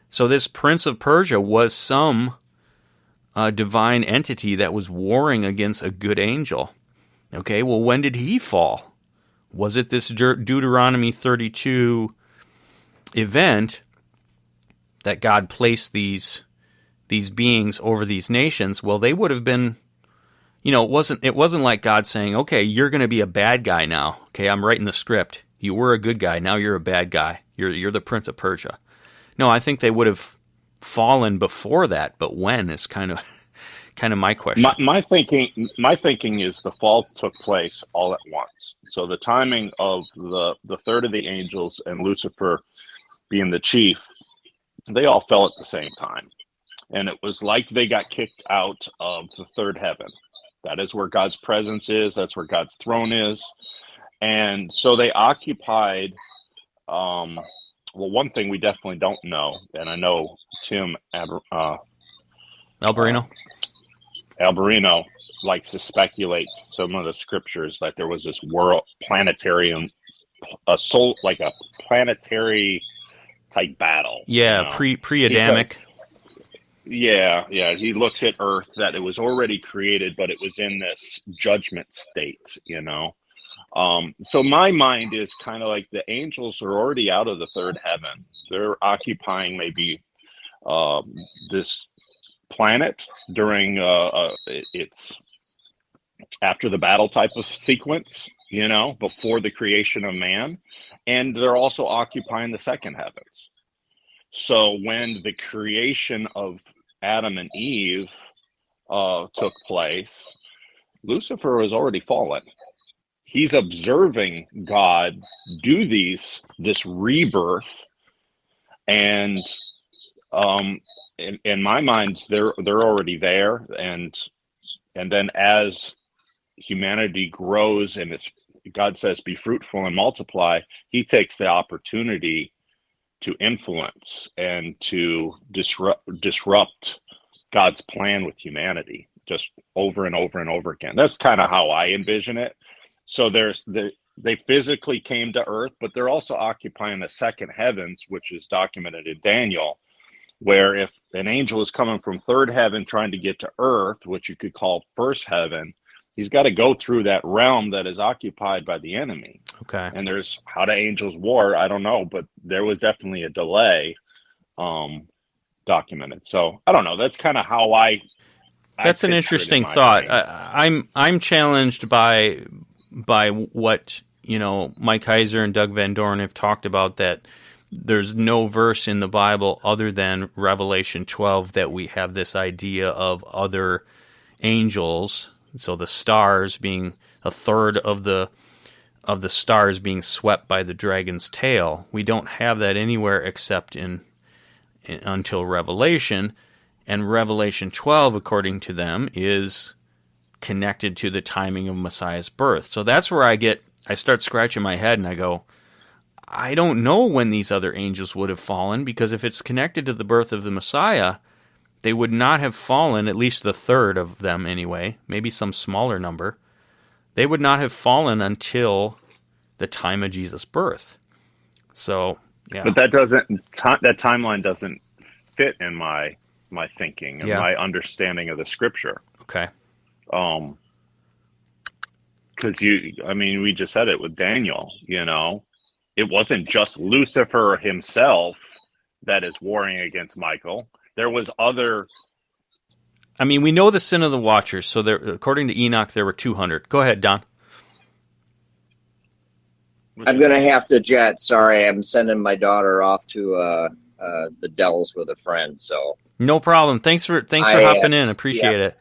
So this prince of Persia was some divine entity that was warring against a good angel. Okay, well, when did he fall? Was it this Deuteronomy 32 event that God placed these beings over these nations? Well, they would have been, it wasn't like God saying, okay, you're going to be a bad guy now. Okay, I'm writing the script. You were a good guy, now you're a bad guy. You're the prince of Persia. No, I think they would have fallen before that, but when is kind of my question. My thinking is the fall took place all at once. So the timing of the third of the angels and Lucifer being the chief, they all fell at the same time. And it was like they got kicked out of the third heaven. That is where God's presence is. That's where God's throne is. And so they occupied, well, one thing we definitely don't know, and I know Tim Alberino likes to speculate some of the scriptures that there was this world planetarium, a soul, like a planetary type battle. Yeah, pre-Adamic. Yeah. He looks at Earth, that it was already created, but it was in this judgment state, So my mind is kind of like the angels are already out of the third heaven. They're occupying maybe this planet during its after the battle type of sequence, before the creation of man. And they're also occupying the second heavens. So when the creation of Adam and Eve took place, Lucifer was already fallen. He's observing God do this rebirth, and in my mind, they're already there, and then as humanity grows and its God says, be fruitful and multiply, he takes the opportunity to influence and to disrupt God's plan with humanity just over and over and over again. That's kind of how I envision it. So they physically came to earth, but they're also occupying the second heavens, which is documented in Daniel, where if an angel is coming from third heaven trying to get to earth, which you could call first heaven, he's got to go through that realm that is occupied by the enemy. Okay. And there's how do angels war? I don't know, but there was definitely a delay documented. So I don't know. That's kind of how That's an interesting thought. I'm challenged by what Mike Heiser and Doug Van Dorn have talked about, that there's no verse in the Bible other than Revelation 12 that we have this idea of other angels. So the stars being a third of the stars being swept by the dragon's tail. We don't have that anywhere except until Revelation. And Revelation 12, according to them, is connected to the timing of Messiah's birth. So that's where I start scratching my head and I go, I don't know when these other angels would have fallen, because if it's connected to the birth of the Messiah, they would not have fallen, at least the third of them anyway, maybe some smaller number. They would not have fallen until the time of Jesus' birth. So, yeah. But that timeline doesn't fit in my thinking and my understanding of the scripture. Okay. Because we just said it with Daniel, it wasn't just Lucifer himself that is warring against Michael. There was other. We know the sin of the Watchers. So according to Enoch, there were 200. Go ahead, Don. I'm going to have to jet. Sorry, I'm sending my daughter off to the Dells with a friend. So no problem. Thanks for hopping in. Appreciate it.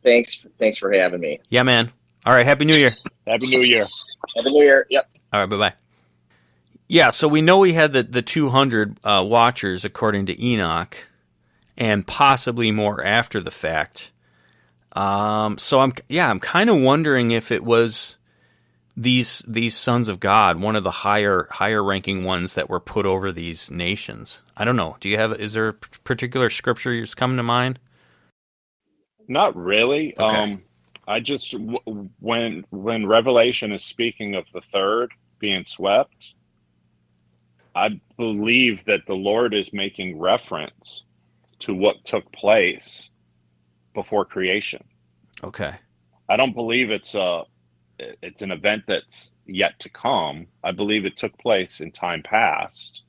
Thanks for having me. Yeah, man. All right. Happy New Year. Happy New Year. Happy New Year. Yep. All right. Bye-bye. Yeah, so we know we had the 200 Watchers according to Enoch, and possibly more after the fact. So I'm kind of wondering if it was these sons of God, one of the higher ranking ones that were put over these nations. I don't know. Is there a particular scripture that's coming to mind? Not really. Okay. I just when Revelation is speaking of the third being swept, I believe that the Lord is making reference to what took place before creation. Okay. I don't believe it's an event that's yet to come. I believe it took place in time past.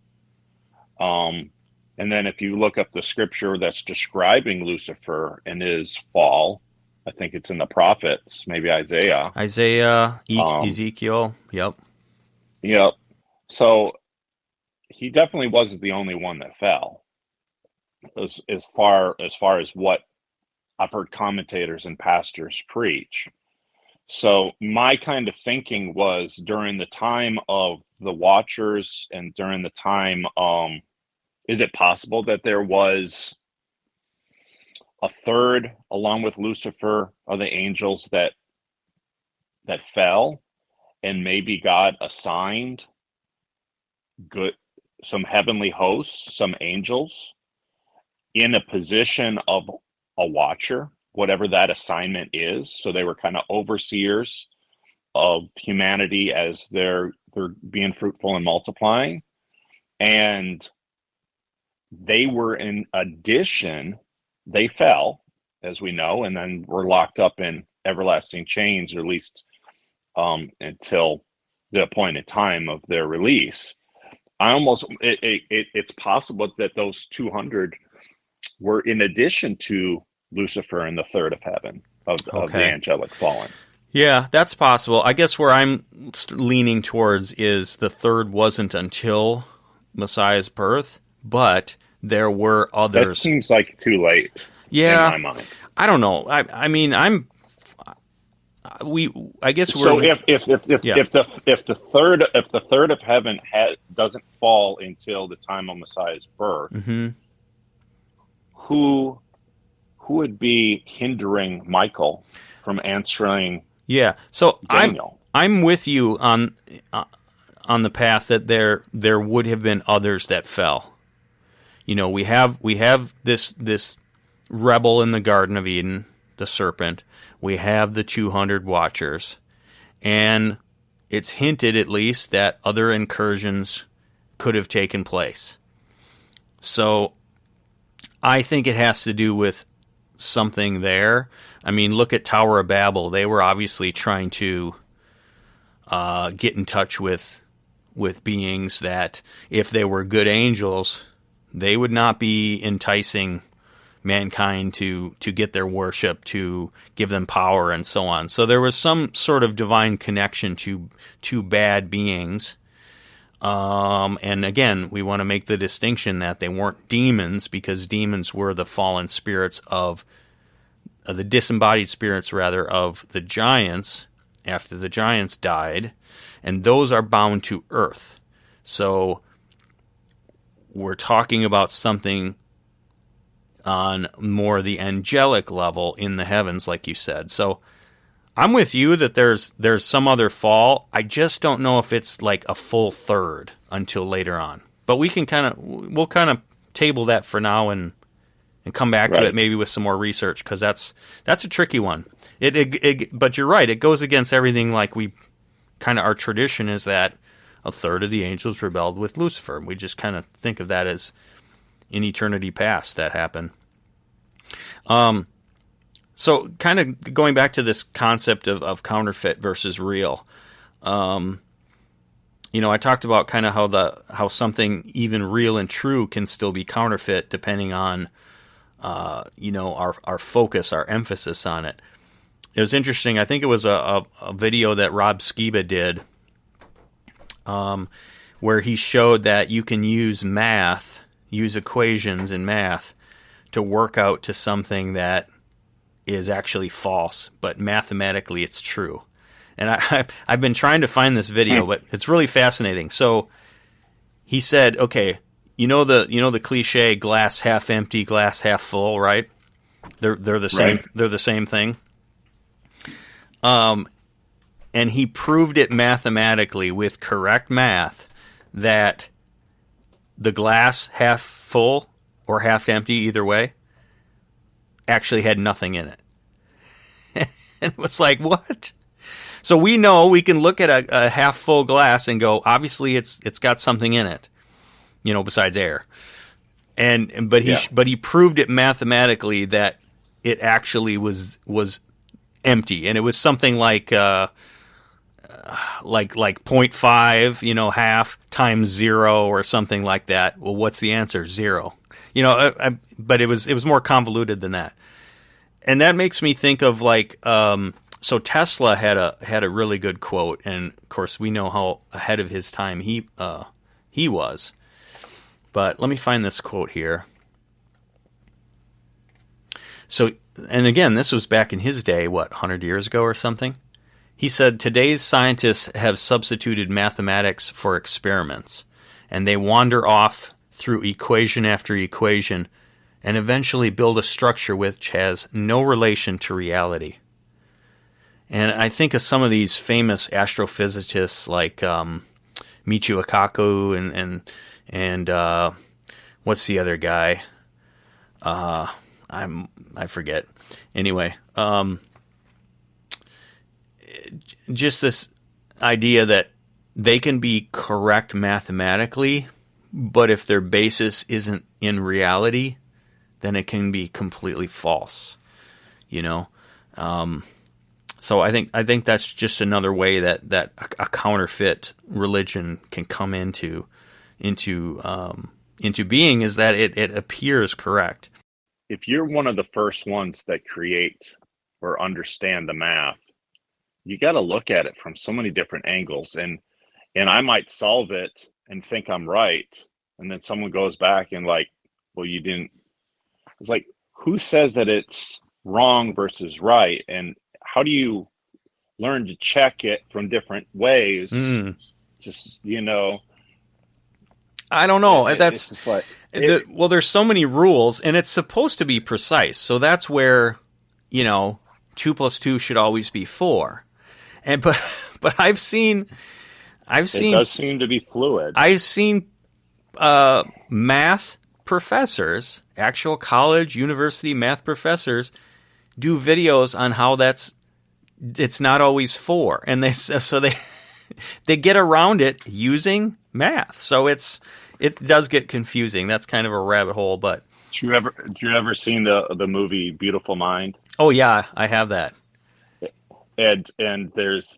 And then if you look up the scripture that's describing Lucifer and his fall, I think it's in the prophets, maybe Isaiah, Ezekiel. Yep. So he definitely wasn't the only one that fell. As far as what I've heard commentators and pastors preach. So my kind of thinking was during the time of the Watchers and during the time, is it possible that there was a third, along with Lucifer, of the angels that fell, and maybe God assigned some heavenly hosts, some angels, in a position of a watcher, whatever that assignment is. So they were kind of overseers of humanity as they're being fruitful and multiplying. And they were, in addition, they fell, as we know, and then were locked up in everlasting chains, or at least until the appointed time of their release. It's possible that those 200 were in addition to Lucifer and the third of heaven of the angelic fallen. Yeah, that's possible. I guess where I'm leaning towards is the third wasn't until Messiah's birth, but there were others. That seems like too late. Yeah, in my mind. I don't know. I guess we're. So if the third of heaven doesn't fall until the time of Messiah's birth, mm-hmm. who would be hindering Michael from answering Yeah. So Daniel. I'm with you on the path that there would have been others that fell. You know, we have this rebel in the Garden of Eden, the serpent. We have the 200 watchers, and it's hinted at least that other incursions could have taken place. So I think it has to do with something there. I mean, look at Tower of Babel. They were obviously trying to get in touch with beings that, if they were good angels, they would not be enticing mankind to get their worship, to give them power, and so on. So there was some sort of divine connection to bad beings. And again, we want to make the distinction that they weren't demons, because demons were the fallen spirits of the disembodied spirits, rather, of the giants after the giants died, and those are bound to earth. So we're talking about something on more the angelic level in the heavens, like you said. So I'm with you that there's some other fall. I just don't know if it's like a full third until later on. But we'll kind of table that for now and come back to it maybe with some more research, because that's a tricky one. But you're right. It goes against everything. Like our tradition is that a third of the angels rebelled with Lucifer. We just kind of think of that as in eternity past that happened. So kind of going back to this concept of counterfeit versus real. I talked about kind of how something even real and true can still be counterfeit depending on our focus, our emphasis on it. It was interesting. I think it was a video that Rob Skiba did, where he showed that you can use equations in math to work out to something that is actually false, but mathematically it's true. And I've been trying to find this video, but it's really fascinating. So he said, okay, you know the cliche glass half empty, glass half full, right? They're the same. Right. They're the same thing. And he proved it mathematically with correct math that the glass half full or half empty, either way, actually had nothing in it. And it was like, what? So we know we can look at a half full glass and go, obviously it's got something in it, besides air. But he proved it mathematically that it actually was empty, and it was something like 0.5, half times 0 or something like that. Well, what's the answer? 0. But it was more convoluted than that. And that makes me think of so Tesla had a really good quote, and of course we know how ahead of his time he was. But let me find this quote here. So, and again, this was back in his day, 100 years ago or something? He said, today's scientists have substituted mathematics for experiments, and they wander off through equation after equation and eventually build a structure which has no relation to reality. And I think of some of these famous astrophysicists like Michio Kaku and what's the other guy? I forget. Anyway, just this idea that they can be correct mathematically, but if their basis isn't in reality, then it can be completely false. So I think that's just another way that a counterfeit religion can come into being, is that it appears correct. If you're one of the first ones that create or understand the math, you got to look at it from so many different angles, and I might solve it and think I'm right, and then someone goes back and well, you didn't. It's like, who says that it's wrong versus right, and how do you learn to check it from different ways? Just I don't know. That's just well, there's so many rules, and it's supposed to be precise. So that's where 2 + 2 should always be 4. And but it does seem to be fluid. I've seen math professors, actual college, university math professors, do videos on how it's not always 4, and they get around it using math. So it does get confusing. That's kind of a rabbit hole. But did you ever seen the movie Beautiful Mind? Oh yeah, I have that. And there's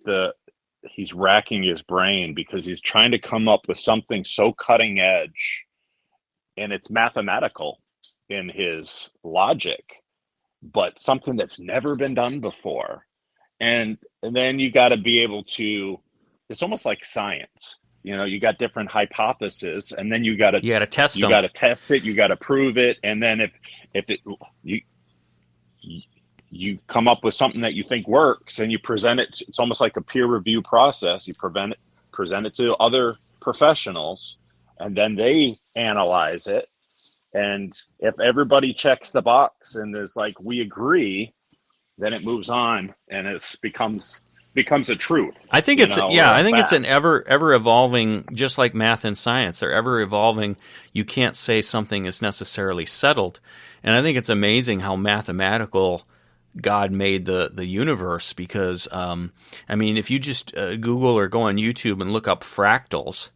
he's racking his brain because he's trying to come up with something so cutting edge, and it's mathematical in his logic, but something that's never been done before. And then you got to be able to. It's almost like science. You got different hypotheses, and then you got to test them. You got to test it. You got to prove it, and then if you come up with something that you think works, and you present it. It's almost like a peer review process. You present it to other professionals, and then they analyze it. And if everybody checks the box and is like, we agree, then it moves on, and it becomes a truth. I think it's it's an ever evolving, just like math and science. They're ever evolving. You can't say something is necessarily settled. And I think it's amazing how mathematical God made the universe, because if you just Google or go on YouTube and look up fractals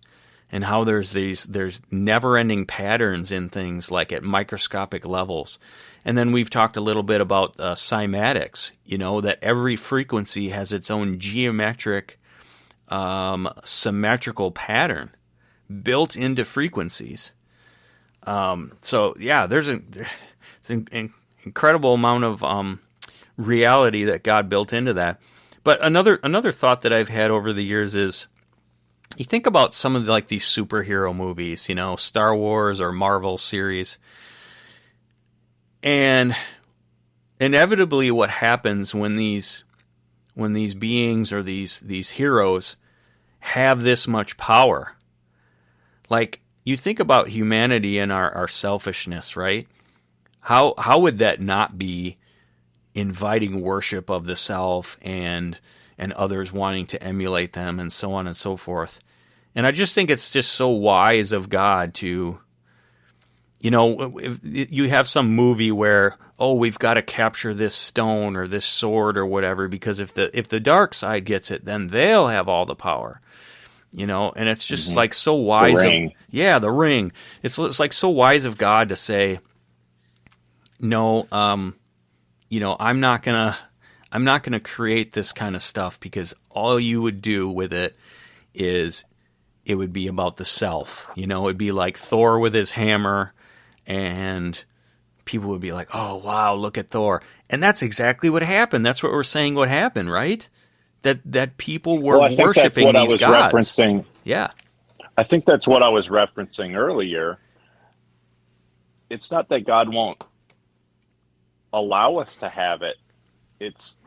and how there's never-ending patterns in things like at microscopic levels. And then we've talked a little bit about cymatics, that every frequency has its own geometric, symmetrical pattern built into frequencies. There's an incredible amount of reality that God built into that. But another thought that I've had over the years is, you think about some of these superhero movies, Star Wars or Marvel series, and inevitably what happens when these beings or these heroes have this much power. Like, you think about humanity and our selfishness, right? How would that not be inviting worship of the self and others wanting to emulate them and so on and so forth? And I just think it's just so wise of God to, if you have some movie where, we've got to capture this stone or this sword or whatever, because if the dark side gets it, then they'll have all the power. And it's just like so wise. The ring. The ring. It's like so wise of God to say, no, I'm not gonna create this kind of stuff, because all you would do with it is it would be about the self. It'd be like Thor with his hammer, and people would be like, oh wow, look at Thor. And that's exactly what happened. That's what we're saying what happened, right? That people were worshiping these gods. Referencing. Yeah. I think that's what I was referencing earlier. It's not that God won't allow us to have it.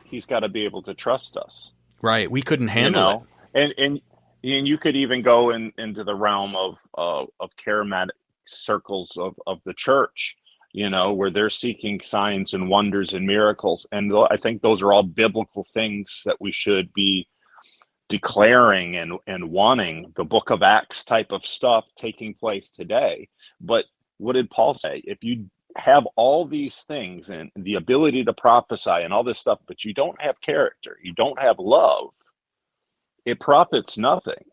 He's got to be able to trust us. Right. We couldn't handle it. And you could even go into the realm of charismatic circles of the church, where they're seeking signs and wonders and miracles. And I think those are all biblical things that we should be declaring and wanting, the Book of Acts type of stuff taking place today. But what did Paul say? If you have all these things and the ability to prophesy and all this stuff, but you don't have character, you don't have love, it profits nothing.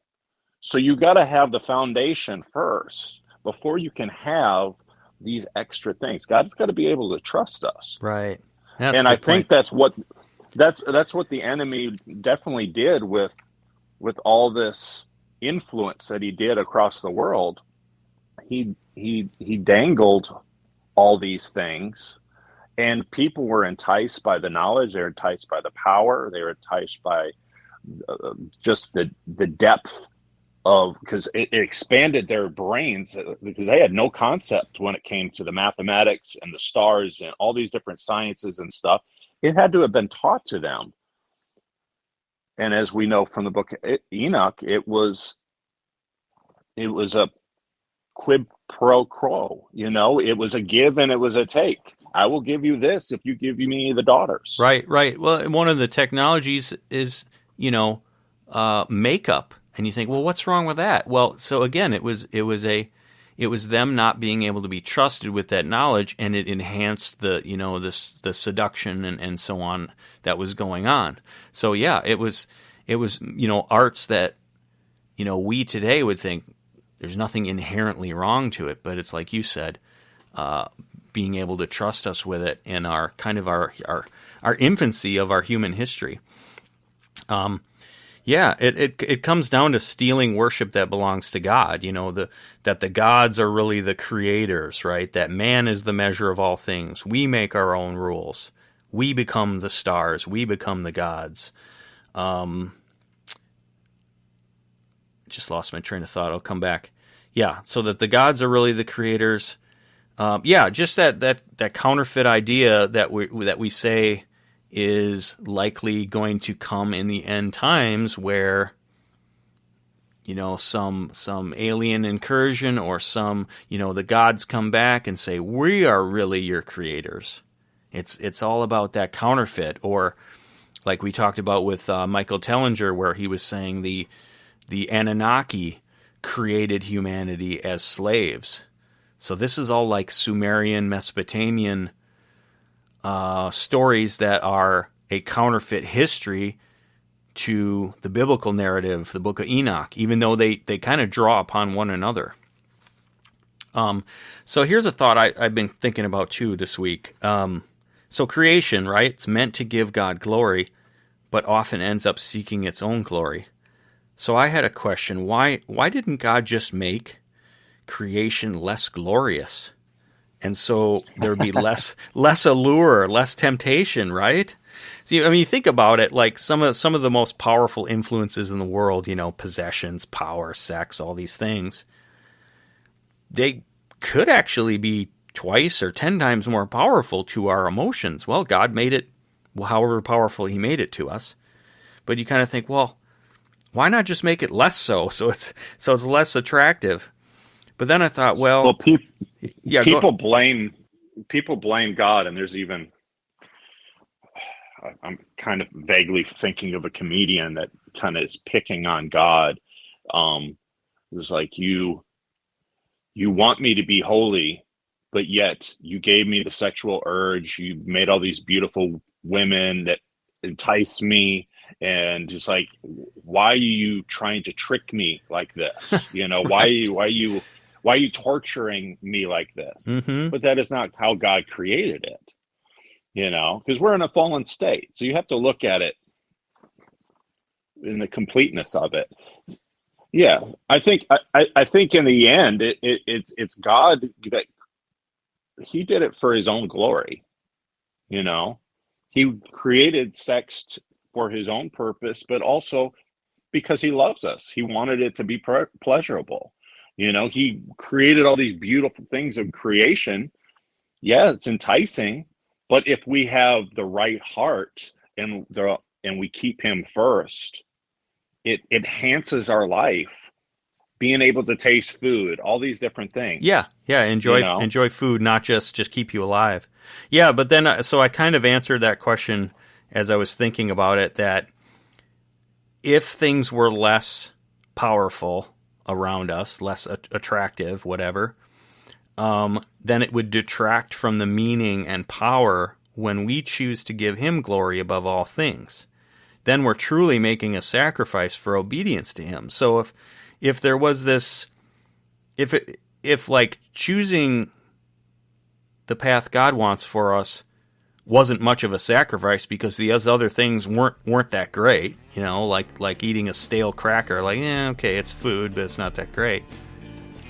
So you got to have the foundation first before you can have these extra things. God's got to be able to trust us. Right. And I think that's what the enemy definitely did with all this influence that he did across the world. He dangled all these things, and people were enticed by the knowledge. They were enticed by the power. They were enticed by just the depth of, because it expanded their brains, because they had no concept when it came to the mathematics and the stars and all these different sciences and stuff. It had to have been taught to them. And as we know from the book of Enoch, it was a quid pro quo, it was a give and it was a take. I will give you this if you give me the daughters. Right. Well, one of the technologies is makeup, and you think, well, what's wrong with that? Well, so again, it was them not being able to be trusted with that knowledge, and it enhanced the seduction and so on that was going on. So yeah, it was arts that we today would think there's nothing inherently wrong to it, but it's like you said, being able to trust us with it in our kind of our infancy of our human history. It comes down to stealing worship that belongs to God. That the gods are really the creators, right? That man is the measure of all things. We make our own rules. We become the stars. We become the gods. Just lost my train of thought. I'll come back. Yeah, so that the gods are really the creators. Just that counterfeit idea that we say is likely going to come in the end times, where some alien incursion or the gods come back and say, we are really your creators. It's all about that counterfeit, or like we talked about with Michael Tellinger, where he was saying the Anunnaki created humanity as slaves. So this is all like Sumerian, Mesopotamian stories that are a counterfeit history to the biblical narrative, the book of Enoch, even though they kind of draw upon one another. So here's a thought I've been thinking about too this week. So creation, right? It's meant to give God glory, but often ends up seeking its own glory. So I had a question. Why didn't God just make creation less glorious? And so there'd be less allure, less temptation, right? See, you think about it, like some of the most powerful influences in the world, possessions, power, sex, all these things, they could actually be twice or 10 times more powerful to our emotions. Well, God made it however powerful he made it to us. But you kind of think, well, why not just make it less so it's less attractive? But then I thought, people blame God, and there's even, I'm kind of vaguely thinking of a comedian that kind of is picking on God. It's like, you want me to be holy, but yet you gave me the sexual urge. You made all these beautiful women that entice me, and just like, why are you trying to trick me like this? Why are you torturing me like this? Mm-hmm. But that is not how God created it, because we're in a fallen state. So you have to look at it in the completeness of it. Yeah, I think in the end, it's God that he did it for his own glory. He created sex for his own purpose, but also because he loves us. He wanted it to be pleasurable. He created all these beautiful things of creation. Yeah, it's enticing, but if we have the right heart and we keep him first, it enhances our life. Being able to taste food, all these different things. Yeah, enjoy food, not just keep you alive. Yeah, but then so I kind of answered that question as I was thinking about it, that if things were less powerful around us, less attractive, whatever, then it would detract from the meaning and power when we choose to give him glory above all things. Then we're truly making a sacrifice for obedience to him. So if there was this, if like choosing the path God wants for us wasn't much of a sacrifice because the other things weren't that great, like eating a stale cracker, like, okay, it's food, but it's not that great.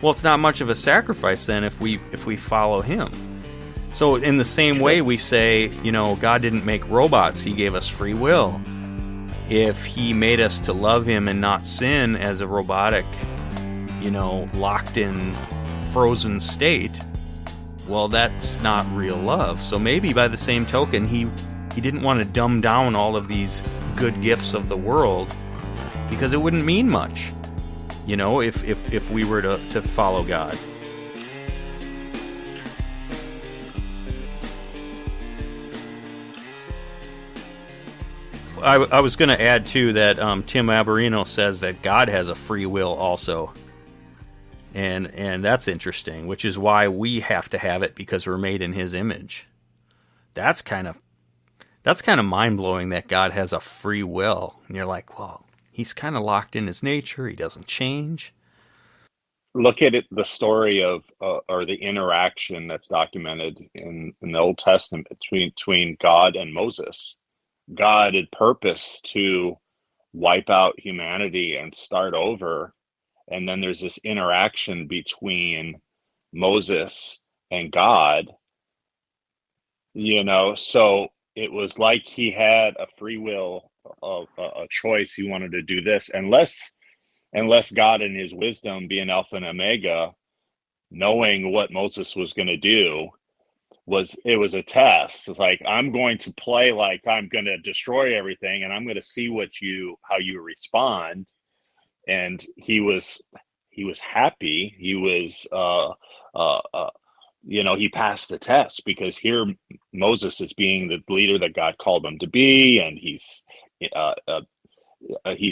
Well, it's not much of a sacrifice then if we follow him. So in the same way we say, God didn't make robots, he gave us free will. If he made us to love him and not sin as a robotic, locked in frozen state, well, that's not real love. So maybe by the same token, he didn't want to dumb down all of these good gifts of the world, because it wouldn't mean much, if we were to follow God. I was going to add too that Tim Abarino says that God has a free will also, and that's interesting, which is why we have to have it because we're made in His image. That's kind of mind blowing that God has a free will, and you're like, well, He's kind of locked in His nature. He doesn't change. Look at it, the story of or the interaction that's documented in the Old Testament between God and Moses. God had purposed to wipe out humanity and start over, and then there's this interaction between Moses and God, so it was like he had a free will of a choice. He wanted to do this, unless God in his wisdom, being Alpha and Omega, knowing what Moses was going to do, was a test. It's like, I'm going to play like I'm going to destroy everything, and I'm going to see how you respond. And he was happy. He was he passed the test, because here Moses is being the leader that God called him to be, and he's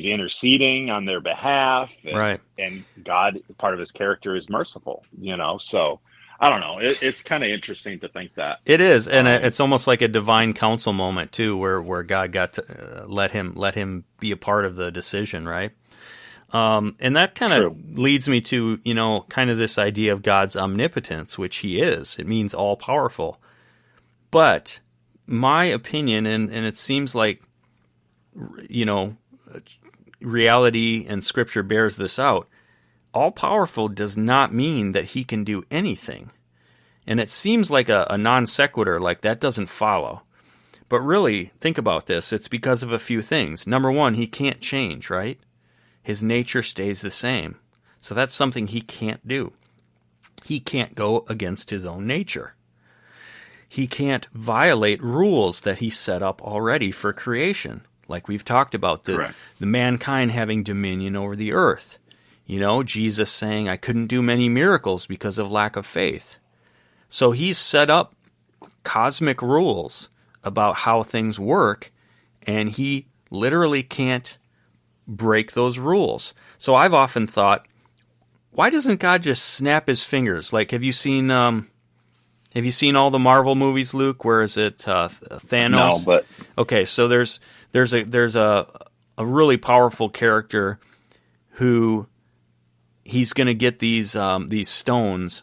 interceding on their behalf, Right. And God, part of his character is merciful, so I don't know. It's kind of interesting to think that. It is, and it's almost like a divine counsel moment too, where God got to let him be a part of the decision, right? And that kind of leads me to kind of this idea of God's omnipotence, which He is. It means all powerful. But my opinion, and it seems like reality and Scripture bears this out. All-powerful does not mean that He can do anything. And it seems like a non sequitur, like that doesn't follow. But really, think about this. It's because of a few things. Number one, He can't change, right? His nature stays the same. So that's something He can't do. He can't go against His own nature. He can't violate rules that He set up already for creation. Like we've talked about, the mankind having dominion over the earth. Jesus saying, I couldn't do many miracles because of lack of faith. So He's set up cosmic rules about how things work, and He literally can't break those rules. So I've often thought, why doesn't God just snap His fingers? Like, have you seen all the Marvel movies, Luke? Where is it? Thanos? No, but okay. So there's a really powerful character who he's going to get these stones,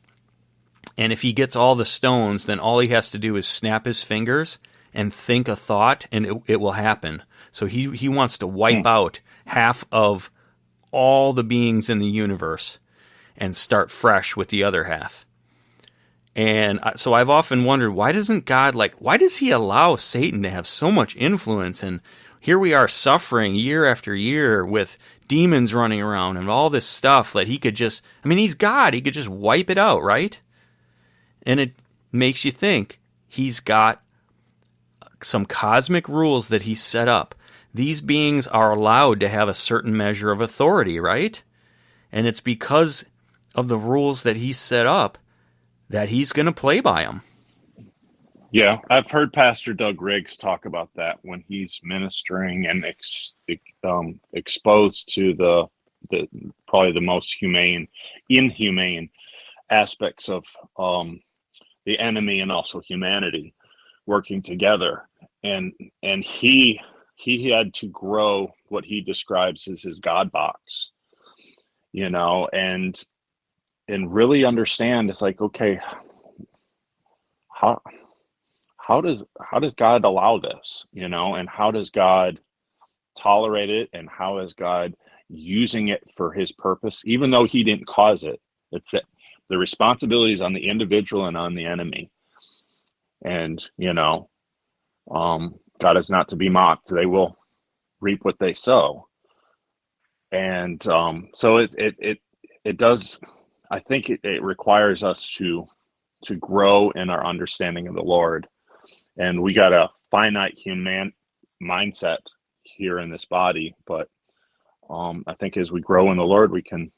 and if he gets all the stones, then all he has to do is snap his fingers and think a thought, and it will happen. So he wants to wipe out half of all the beings in the universe and start fresh with the other half. And so I've often wondered, why doesn't God, why does He allow Satan to have so much influence? And here we are suffering year after year with demons running around and all this stuff that He could just, He's God, He could just wipe it out, right? And it makes you think He's got some cosmic rules that He set up. These beings are allowed to have a certain measure of authority, right? And it's because of the rules that He set up that He's going to play by them. Yeah, I've heard Pastor Doug Riggs talk about that when he's ministering and exposed to the probably the most inhumane aspects of the enemy and also humanity working together, and he had to grow what he describes as his God box, and really understand. It's like, okay, how does God allow this, and how does God tolerate it, and how is God using it for His purpose, even though He didn't cause it? It's the responsibility is on the individual and on the enemy. And God is not to be mocked. They will reap what they sow. And so it does. I think it requires us to grow in our understanding of the Lord. And we got a finite human mindset here in this body, but I think as we grow in the Lord, we can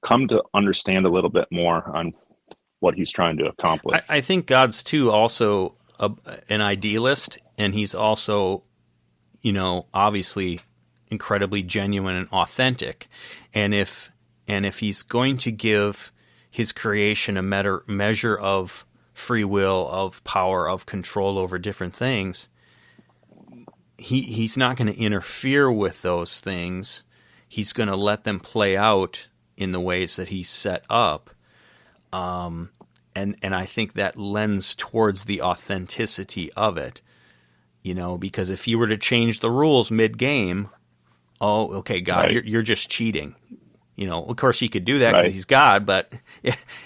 come to understand a little bit more on what He's trying to accomplish. I think God's too also an idealist, and He's also obviously incredibly genuine and authentic. And if he's going to give his creation a measure of free will, of power, of control over different things, he's not going to interfere with those things. He's going to let them play out in the ways that he's set up. And I think that lends towards the authenticity of it, because if you were to change the rules mid-game, oh, okay, God, right. you're just cheating. Of course he could do that because Right. he's God, but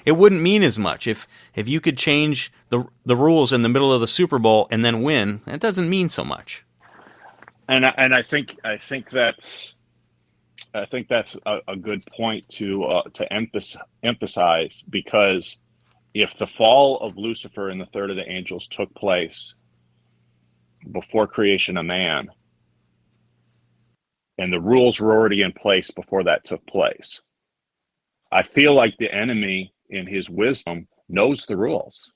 it wouldn't mean as much. If you could change the rules in the middle of the Super Bowl and then win, it doesn't mean so much. And I think that's a good point to emphasize, because if the fall of Lucifer and the third of the angels took place before creation of man, and the rules were already in place before that took place, I feel like the enemy, in his wisdom, knows the rules.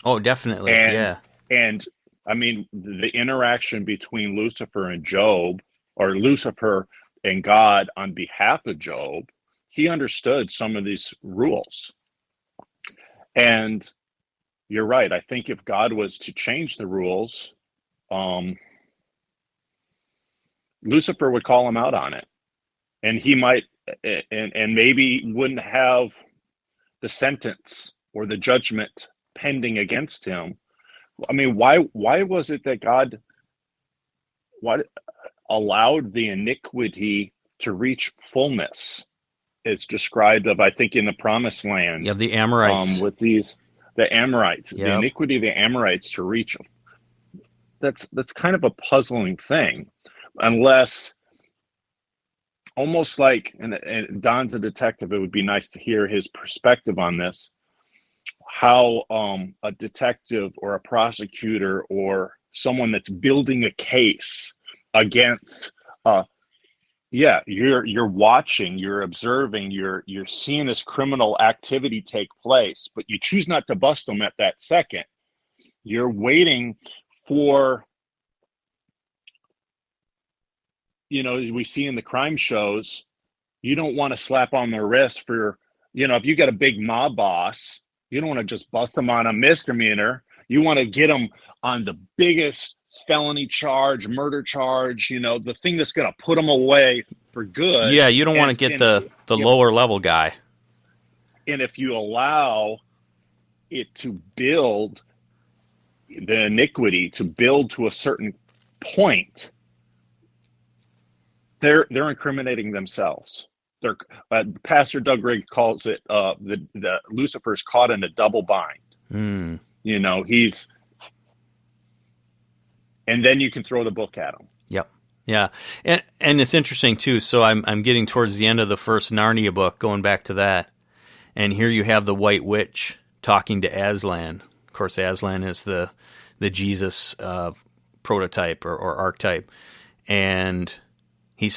Oh, definitely, yeah. And I mean, the interaction between Lucifer and Job, or Lucifer and God on behalf of Job, he understood some of these rules. And you're right. I think if God was to change the rules, Lucifer would call him out on it. And he might, and maybe wouldn't have the sentence or the judgment pending against him. I mean, why was it that God allowed the iniquity to reach fullness? It's described of, I think, in the Promised Land. You have the Amorites. With the Amorites, Yep. the iniquity of the Amorites to reach. That's kind of a puzzling thing, unless, almost like, and Don's a detective, it would be nice to hear his perspective on this, how a detective or a prosecutor or someone that's building a case against, you're watching, you're observing, you're seeing this criminal activity take place, but you choose not to bust them at that second. You're waiting for, as we see in the crime shows, you don't want to slap on their wrist for, if you got a big mob boss, you don't want to just bust them on a misdemeanor. You want to get them on the biggest felony charge, murder charge, the thing that's going to put them away for good. Yeah, you don't want to get the lower level guy. And if you allow it to build, the iniquity to build to a certain point, they're incriminating themselves. Pastor Doug Rigg calls it the Lucifer's caught in a double bind. He's, and then you can throw the book at him. Yep. Yeah. And it's interesting too. So I'm getting towards the end of the first Narnia book, going back to that. And here you have the White Witch talking to Aslan. Of course, Aslan is the Jesus prototype or archetype. And she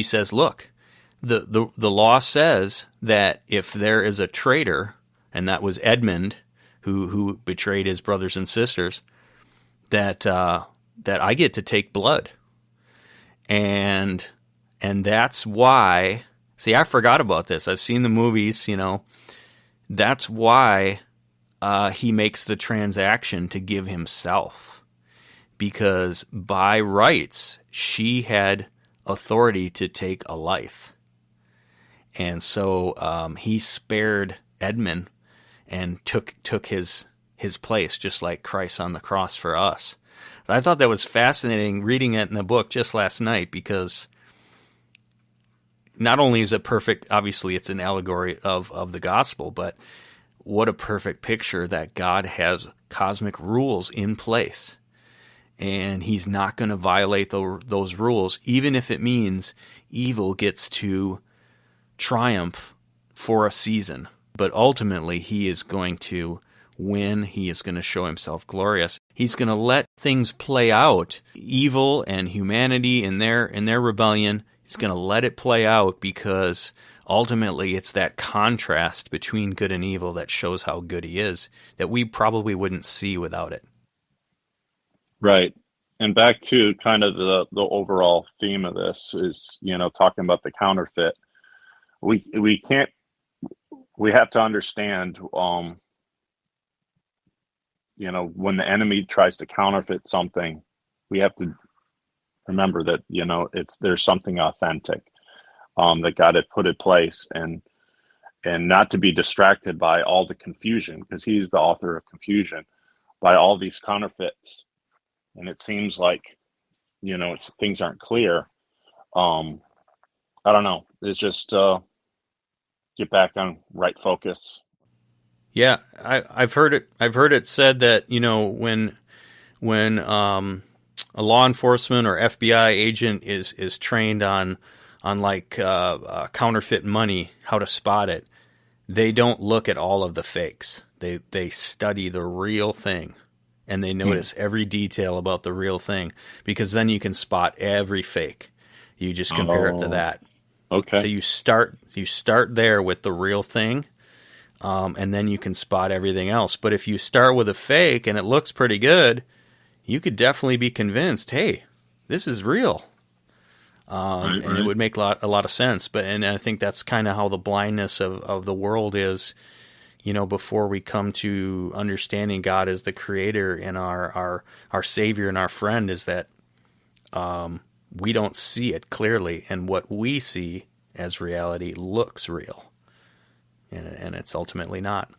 says, look, the law says that if there is a traitor, and that was Edmund who betrayed his brothers and sisters, that I get to take blood. And that's why, see, I forgot about this. I've seen the movies, that's why he makes the transaction to give himself. Because by rights, she had authority to take a life. And so he spared Edmund and took his place, just like Christ on the cross for us. I thought that was fascinating reading it in the book just last night, because not only is it perfect, obviously it's an allegory of the gospel, but what a perfect picture that God has cosmic rules in place. And he's not going to violate those rules, even if it means evil gets to triumph for a season. But ultimately, he is going to win. He is going to show himself glorious. He's going to let things play out, evil and humanity in their rebellion. He's going to let it play out, because ultimately it's that contrast between good and evil that shows how good he is, that we probably wouldn't see without it. Right. And back to kind of the overall theme of this is, talking about the counterfeit. We have to understand, when the enemy tries to counterfeit something, we have to remember that, there's something authentic, that God had put in place, and not to be distracted by all the confusion, because he's the author of confusion, by all these counterfeits. And it seems like, things aren't clear. I don't know. It's just get back on right focus. Yeah, I've heard it said that, when a law enforcement or FBI agent is trained on counterfeit money, how to spot it, they don't look at all of the fakes. They study the real thing, and they notice every detail about the real thing, because then you can spot every fake. You just compare it to that. Okay. So you start there with the real thing, and then you can spot everything else. But if you start with a fake and it looks pretty good, you could definitely be convinced, hey, this is real. Right. And it would make a lot of sense. And I think that's kind of how the blindness of the world is, before we come to understanding God as the creator and our savior and our friend, is that we don't see it clearly, and what we see as reality looks real, and it's ultimately not.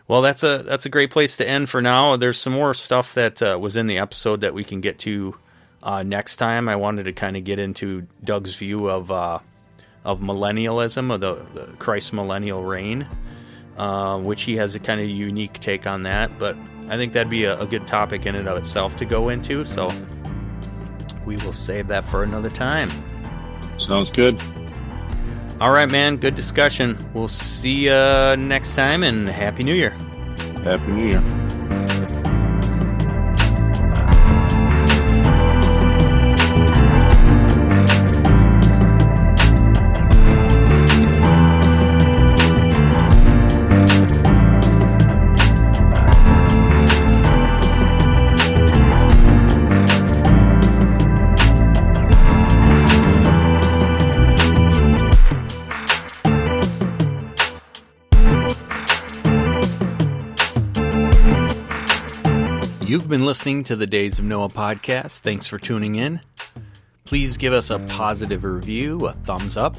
Well, that's a great place to end for now. There's some more stuff that was in the episode that we can get to next time. I wanted to kind of get into Doug's view of millennialism, of the Christ's millennial reign, which he has a kind of unique take on that. But I think that'd be a good topic in and of itself to go into. So we will save that for another time. Sounds good. All right, man. Good discussion. We'll see you next time, and Happy New Year. Happy New Year. You've been listening to the Days of Noah podcast. Thanks for tuning in. Please give us a positive review, a thumbs up,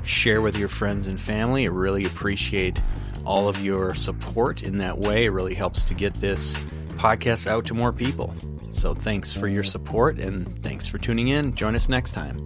share with your friends and family. I really appreciate all of your support in that way. It really helps to get this podcast out to more people. So thanks for your support, and thanks for tuning in. Join us next time.